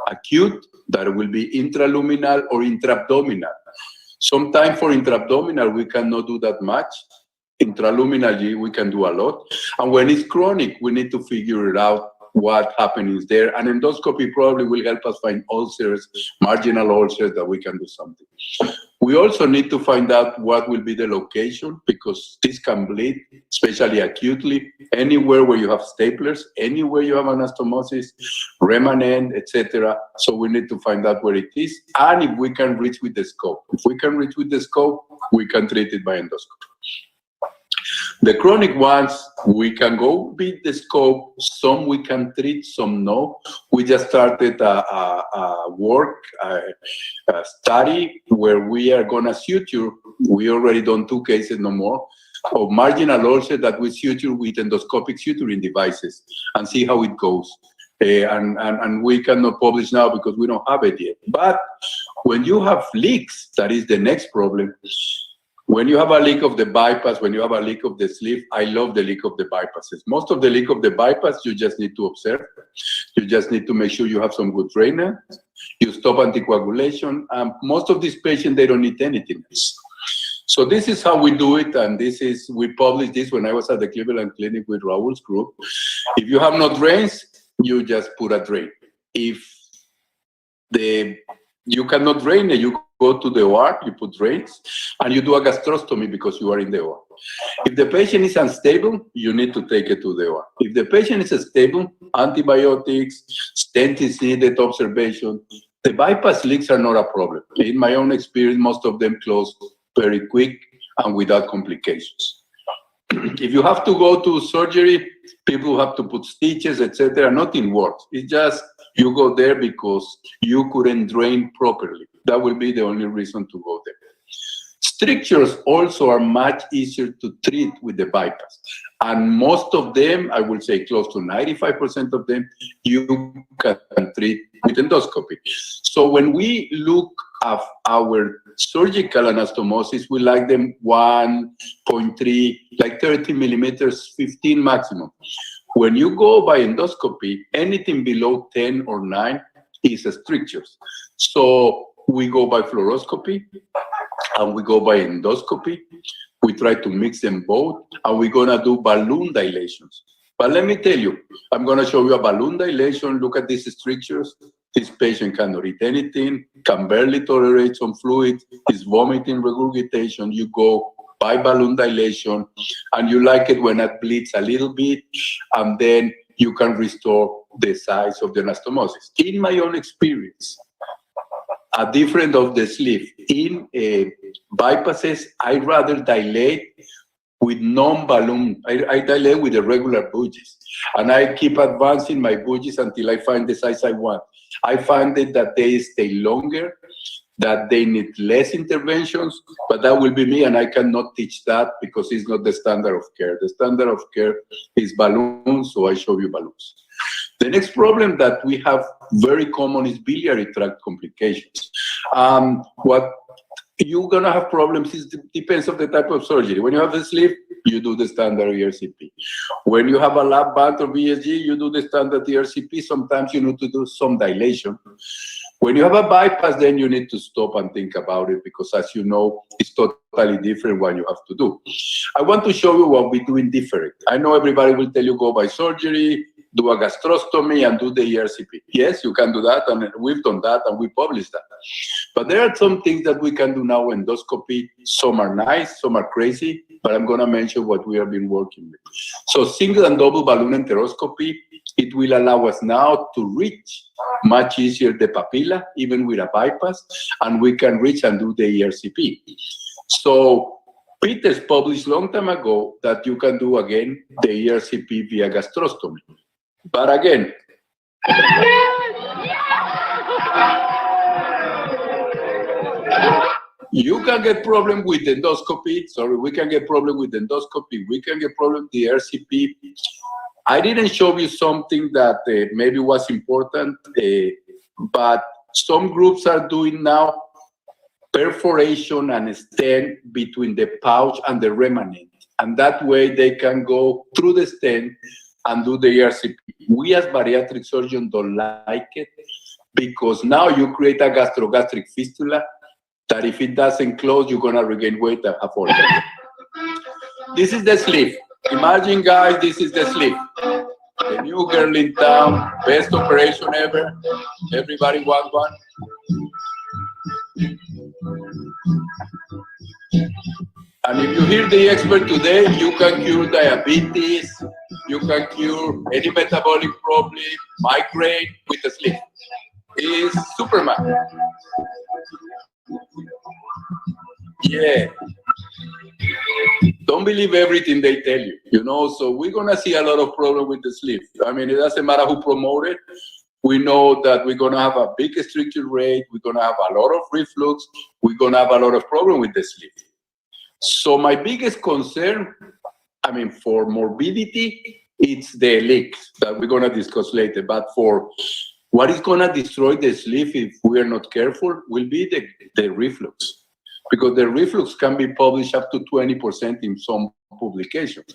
acute, that will be intraluminal or intraabdominal. Sometimes for intraabdominal, we cannot do that much. Intraluminally, we can do a lot. And when it's chronic, we need to figure it out what happening is there. And endoscopy probably will help us find ulcers, marginal ulcers, that we can do something. We also need to find out what will be the location, because this can bleed, especially acutely, anywhere where you have staplers, anywhere you have anastomosis, remanent, etc. So we need to find out where it is, and if we can reach with the scope. If we can reach with the scope, we can treat it by endoscopy. The chronic ones, we can go with the scope. Some we can treat, some no. We just started a study where we are going to suture. We already done 2 cases, no more, of marginal ulcer that we suture with endoscopic suturing devices and see how it goes. And we cannot publish now because we don't have it yet. But when you have leaks, that is the next problem. When you have a leak of the bypass, when you have a leak of the sleeve, I love the leak of the bypasses. Most of the leak of the bypass, you just need to observe. You just need to make sure you have some good drainage. You stop anticoagulation. Most of these patients, they don't need anything else. So this is how we do it, and we published this when I was at the Cleveland Clinic with Raul's group. If you have no drains, you just put a drain. If you cannot drain it, you go to the OR, you put drains, and you do a gastrostomy because you are in the OR. If the patient is unstable, you need to take it to the OR. If the patient is stable, antibiotics, stent is needed, observation. The bypass leaks are not a problem. In my own experience, most of them close very quick and without complications. If you have to go to surgery, people have to put stitches, etc. Nothing works. It's just you go there because you couldn't drain properly. That will be the only reason to go there. Strictures also are much easier to treat with the bypass. And most of them, I will say close to 95% of them, you can treat with endoscopy. So when we look at our surgical anastomosis, we like them 1.3, like 30 millimeters, 15 maximum. When you go by endoscopy, anything below 10 or 9 is a strictures. So we go by fluoroscopy and we go by endoscopy. We try to mix them both, and we're gonna do balloon dilations. But let me tell you, I'm gonna show you a balloon dilation. Look at these strictures. This patient cannot eat anything, can barely tolerate some fluid, is vomiting, regurgitation. You go by balloon dilation, and you like it when it bleeds a little bit, and then you can restore the size of the anastomosis. In my own experience, a different of the sleeve, in bypasses, I rather dilate with non-balloon. I dilate with the regular bougies, and I keep advancing my bougies until I find the size I want. I find it that they stay longer, that they need less interventions, but that will be me, and I cannot teach that because it's not the standard of care. The standard of care is balloons, so I show you balloons. The next problem that we have very common is biliary tract complications. What you're gonna have problems depends on the type of surgery. When you have a sleeve, you do the standard ERCP. When you have a lap band or BSG, you do the standard ERCP. Sometimes you need to do some dilation. When you have a bypass, then you need to stop and think about it because, as you know, it's totally different what you have to do. I want to show you what we're doing different. I know everybody will tell you go by surgery, do a gastrostomy, and do the ERCP. Yes, you can do that, and we've done that, and we published that. But there are some things that we can do now, endoscopy. Some are nice, some are crazy, but I'm going to mention what we have been working with. So single and double balloon enteroscopy, it will allow us now to reach much easier the papilla, even with a bypass, and we can reach and do the ERCP. So Peters published a long time ago that you can do again the ERCP via gastrostomy. But again, you can get problem with endoscopy. Sorry, we can get problem with endoscopy. We can get problem with the ERCP. I didn't show you something that maybe was important, but some groups are doing now perforation and stent between the pouch and the remnant. And that way they can go through the stent and do the ERCP. We as bariatric surgeons don't like it because now you create a gastrogastric fistula that if it doesn't close, you're gonna regain weight and have all that. This is the sleeve. Imagine, guys, this is the sleeve. The new girl in town, best operation ever. Everybody want one? And if you hear the expert today, you can cure diabetes, you can cure any metabolic problem, migraine with a sleeve. He's Superman. Yeah. don't believe everything they tell you, you know, so we're gonna see a lot of problem with the sleeve. I mean, it doesn't matter who promote it. We know that we're gonna have a big stricture rate, we're gonna have a lot of reflux, we're gonna have a lot of problem with the sleeve. So my biggest concern, I mean, for morbidity, it's the leaks that we're gonna discuss later, but for what is gonna destroy the sleeve if we are not careful will be the reflux. Because the reflux can be published up to 20% in some publications.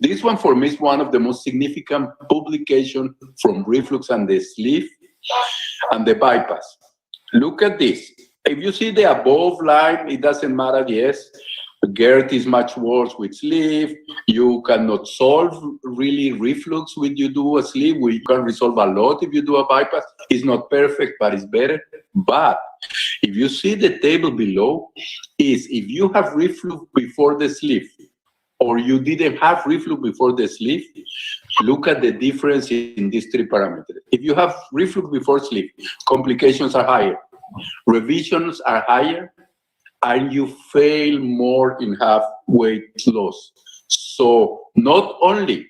This one for me is one of the most significant publications from reflux and the sleeve and the bypass. Look at this. If you see the above line, it doesn't matter, yes. GERD is much worse with sleeve. You cannot solve really reflux when you do a sleeve. You can resolve a lot if you do a bypass. It's not perfect, but it's better. But if you see the table below, is if you have reflux before the sleeve, or you didn't have reflux before the sleeve, look at the difference in these three parameters. If you have reflux before sleeve, complications are higher, revisions are higher, and you fail more in half weight loss. So not only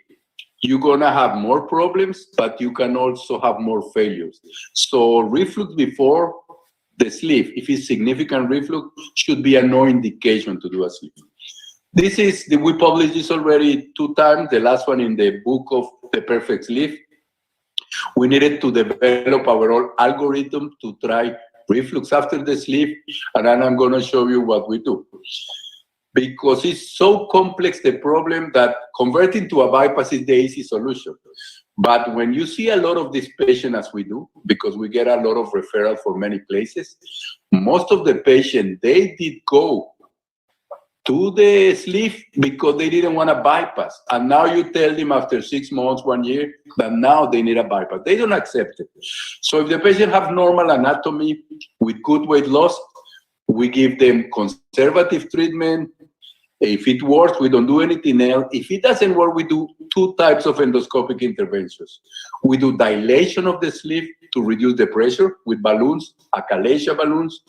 you're gonna have more problems, but you can also have more failures. So reflux before the sleeve, if it's significant reflux, should be a no indication to do a sleeve. This is, we published this already 2 times, the last one in the book of the perfect sleeve. We needed to develop our own algorithm to try reflux after the sleeve, and then I'm going to show you what we do. Because it's so complex, the problem, that converting to a bypass is the easy solution. But when you see a lot of these patients, as we do, because we get a lot of referral for many places, most of the patients, they did go to the sleeve because they didn't want to bypass. And now you tell them after 6 months, 1 year, that now they need a bypass. They don't accept it. So if the patient have normal anatomy with good weight loss, we give them conservative treatment. If it works, we don't do anything else. If it doesn't work, we do 2 types of endoscopic interventions. We do dilation of the sleeve to reduce the pressure with balloons, achalasia balloons,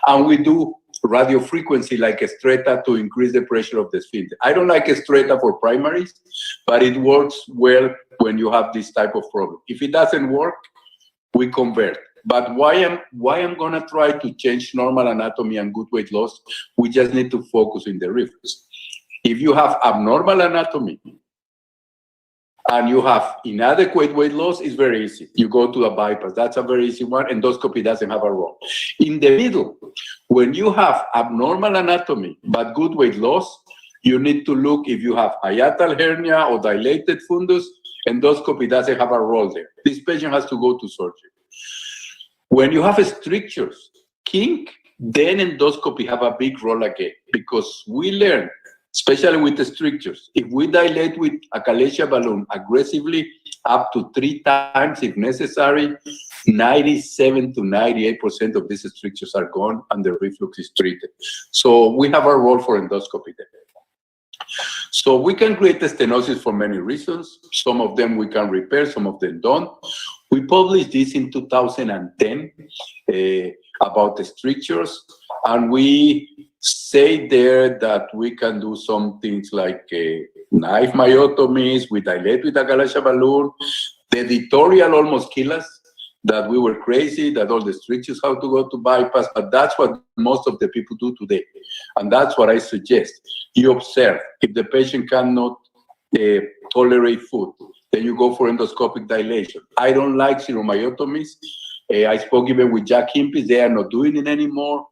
and we do radiofrequency like a stretta to increase the pressure of the sphincter. I don't like a stretta for primaries, but it works well when you have this type of problem. If it doesn't work, we convert. But why I'm gonna try to change normal anatomy and good weight loss, we just need to focus in the reflux. If you have abnormal anatomy and you have inadequate weight loss, it's very easy. You go to a bypass. That's a very easy one. Endoscopy doesn't have a role. In the middle, when you have abnormal anatomy but good weight loss, you need to look if you have hiatal hernia or dilated fundus. Endoscopy doesn't have a role there. This patient has to go to surgery. When you have strictures, kink, then endoscopy have a big role again, because we learn, especially with the strictures, if we dilate with achalasia balloon aggressively up to 3 times if necessary, 97 to 98% of these strictures are gone and the reflux is treated. So we have a role for endoscopy there. So we can create the stenosis for many reasons. Some of them we can repair, some of them don't. We published this in 2010 about the strictures, and we say there that we can do some things like knife myotomies, we dilate with a achalasia balloon. The editorial almost killed us, that we were crazy, that all the strictures have to go to bypass, but that's what most of the people do today. And that's what I suggest. You observe. If the patient cannot tolerate food, then you go for endoscopic dilation. I don't like seromyotomies. I spoke even with Jack Himpis, they are not doing it anymore.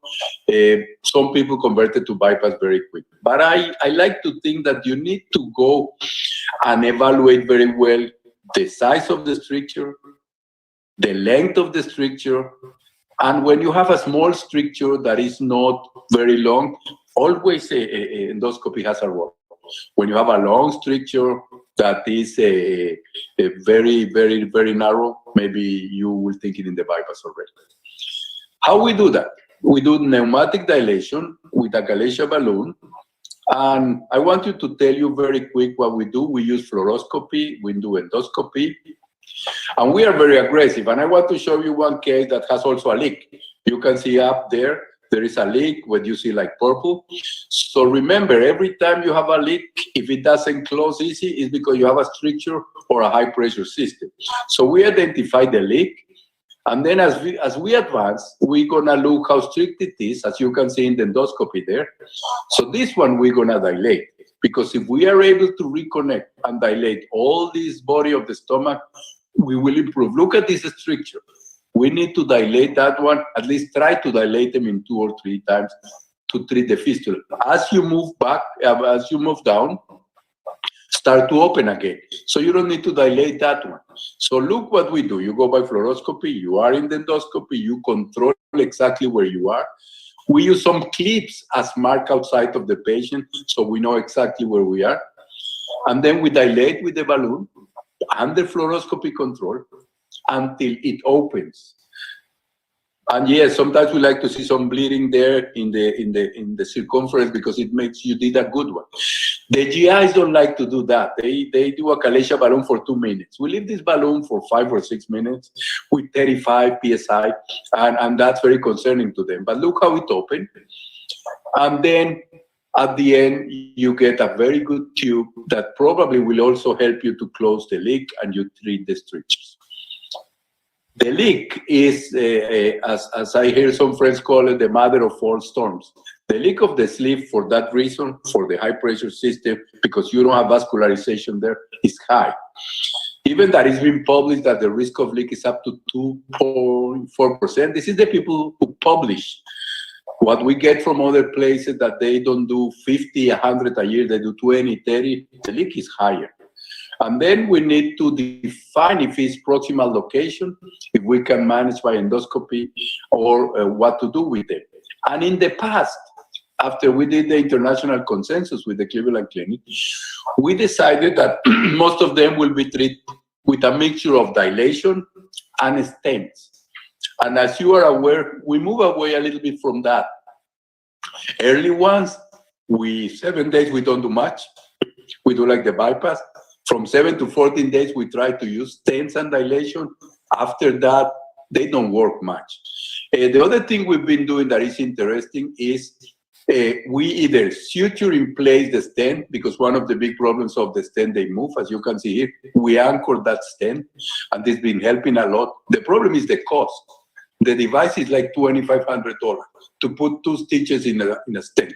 Some people converted to bypass very quick. But I like to think that you need to go and evaluate very well the size of the stricture, the length of the stricture, and when you have a small stricture that is not very long, always endoscopy has a role. When you have a long stricture that is a very, very, very narrow, maybe you will think it in the bypass already. How we do that? We do pneumatic dilation with a achalasia balloon. And I want you to tell you very quick what we do. We use fluoroscopy, we do endoscopy, and we are very aggressive. And I want to show you one case that has also a leak. You can see up there there is a leak, what you see like purple. So remember, every time you have a leak, if it doesn't close easy, it's because you have a stricture or a high pressure system. So we identify the leak, and then as we advance, we're gonna look how strict it is, as you can see in the endoscopy there. So this one we're gonna dilate, because if we are able to reconnect and dilate all this body of the stomach, we will improve. Look at this stricture. We need to dilate that one, at least try to dilate them in 2 or 3 times to treat the fistula. As you move back, as you move down, start to open again. So you don't need to dilate that one. So look what we do. You go by fluoroscopy, you are in the endoscopy, you control exactly where you are. We use some clips as mark outside of the patient, so we know exactly where we are. And then we dilate with the balloon under fluoroscopy control until it opens. And yes, sometimes we like to see some bleeding there in the circumference, because it makes you did a good one. The GIs don't like to do that. They do a Calatia balloon for 2 minutes. We leave this balloon for 5 or 6 minutes with 35 psi, and that's very concerning to them. But look how it opened. And then at the end, you get a very good tube that probably will also help you to close the leak, and you treat the strictures. The leak is, as I hear some friends call it, the mother of all storms. The leak of the sleeve, for that reason, for the high pressure system, because you don't have vascularization there, is high. Even that it's been published that the risk of leak is up to 2.4%. This is the people who publish. What we get from other places that they don't do 50, 100 a year, they do 20, 30, the leak is higher. And then we need to define if it's proximal location, if we can manage by endoscopy, or what to do with it. And in the past, after we did the international consensus with the Cleveland Clinic, we decided that most of them will be treated with a mixture of dilation and stents. And as you are aware, we move away a little bit from that. Early ones, 7 days, we don't do much. We do like the bypass. From 7 to 14 days, we try to use stents and dilation. After that, they don't work much. The other thing we've been doing that is interesting is we either suture in place the stent, because one of the big problems of the stent, they move, as you can see here. We anchor that stent, and this has been helping a lot. The problem is the cost. The device is like $2,500 to put 2 stitches in a stent.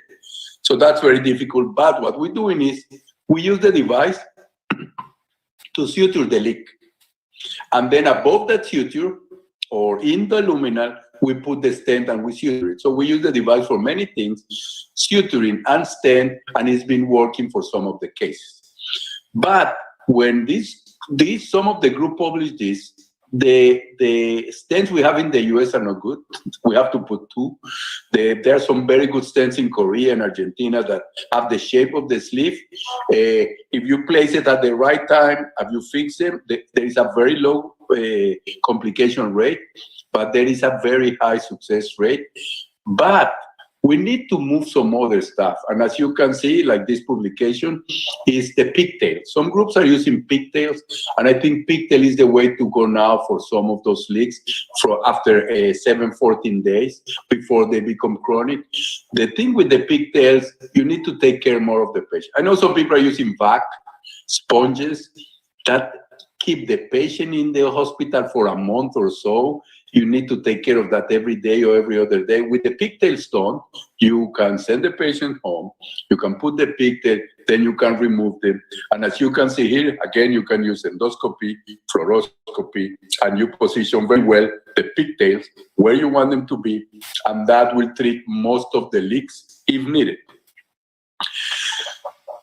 So that's very difficult. But what we're doing is we use the device to suture the leak. And then above that suture, or in the luminal, we put the stent and we suture it. So we use the device for many things, suturing and stent, and it's been working for some of the cases. But when some of the group published this, the stents we have in the US are not good. We have to put 2. There are some very good stents in Korea and Argentina that have the shape of the sleeve. If you place it at the right time, if you fix them, there is a very low complication rate, but there is a very high success rate. But we need to move some other stuff. And as you can see, like this publication, is the pigtail. Some groups are using pigtails, and I think pigtail is the way to go now for some of those leaks after 7, 14 days before they become chronic. The thing with the pigtails, you need to take care more of the patient. I know some people are using vac sponges that keep the patient in the hospital for a month or so. You need to take care of that every day or every other day. With the pigtail stone, you can send the patient home, you can put the pigtail, then you can remove them. And as you can see here, again, you can use endoscopy, fluoroscopy, and you position very well the pigtails where you want them to be, and that will treat most of the leaks if needed.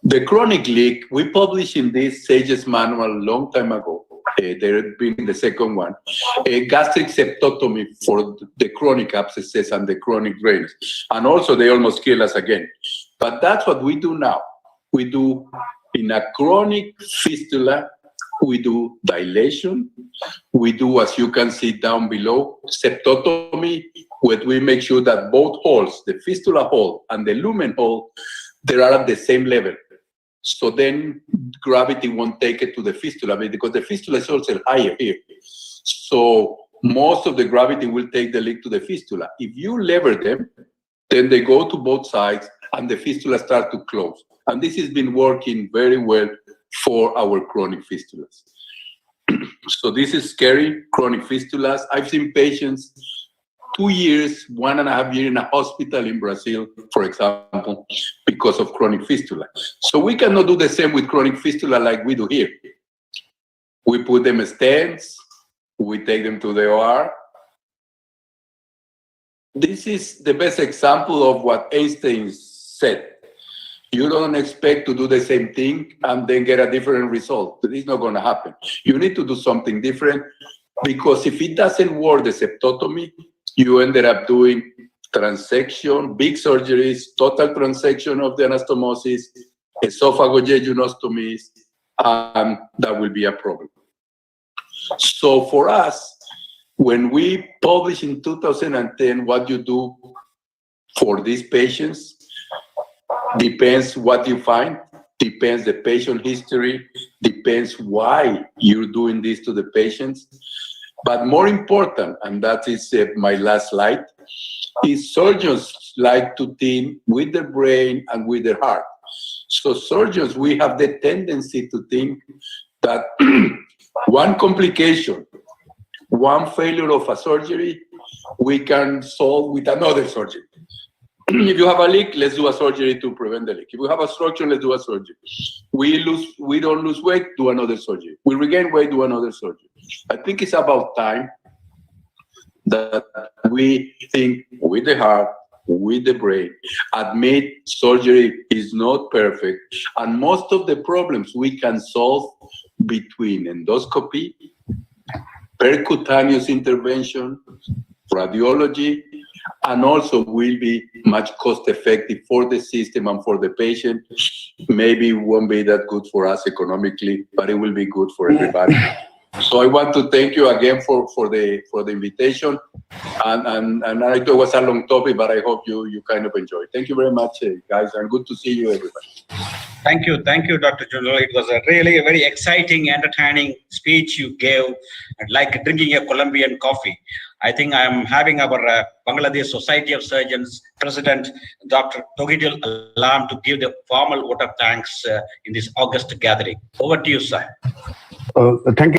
The chronic leak, we published in this SAGES manual a long time ago. There had been the second one, a gastric septotomy for the chronic abscesses and the chronic drainage. And also they almost kill us again. But that's what we do now. We do, in a chronic fistula, we do dilation. We do, as you can see down below, septotomy, where we make sure that both holes, the fistula hole and the lumen hole, they are at the same level. So then gravity won't take it to the fistula, because the fistula is also higher here. So most of the gravity will take the leak to the fistula. If you lever them, then they go to both sides and the fistula start to close. And this has been working very well for our chronic fistulas. So this is scary, chronic fistulas. I've seen patients 2 years, 1.5 years in a hospital in Brazil, for example, because of chronic fistula. So we cannot do the same with chronic fistula like we do here. We put them stents, we take them to the OR. This is the best example of what Einstein said. You don't expect to do the same thing and then get a different result. This is not going to happen. You need to do something different, because if it doesn't work, the septotomy, you ended up doing transection, big surgeries, total transection of the anastomosis, esophagojejunostomies, and that will be a problem. So for us, when we published in 2010 what you do for these patients, depends what you find, depends the patient history, depends why you're doing this to the patients. But more important, and that is my last slide, is surgeons like to think with their brain and with their heart. So surgeons, we have the tendency to think that one complication, one failure of a surgery, we can solve with another surgery. If you have a leak, let's do a surgery to prevent the leak. If we have a structure, let's do a surgery. We don't lose weight, do another surgery. We regain weight, do another surgery. I think it's about time that we think with the heart, with the brain, admit surgery is not perfect, and most of the problems we can solve between endoscopy, percutaneous intervention, radiology, and also will be much cost effective for the system and for the patient. Maybe it won't be that good for us economically, but it will be good for everybody. So I want to thank you again for the invitation. And I know it was a long topic, but I hope you kind of enjoyed. Thank you very much, guys, and good to see you, everybody. Thank you, Dr. Zundel. It was a really very exciting, entertaining speech you gave, like drinking a Colombian coffee. I think I am having our Bangladesh Society of Surgeons President, Dr. Togidil Alam, to give the formal vote of thanks in this August gathering. Over to you, sir. Thank you.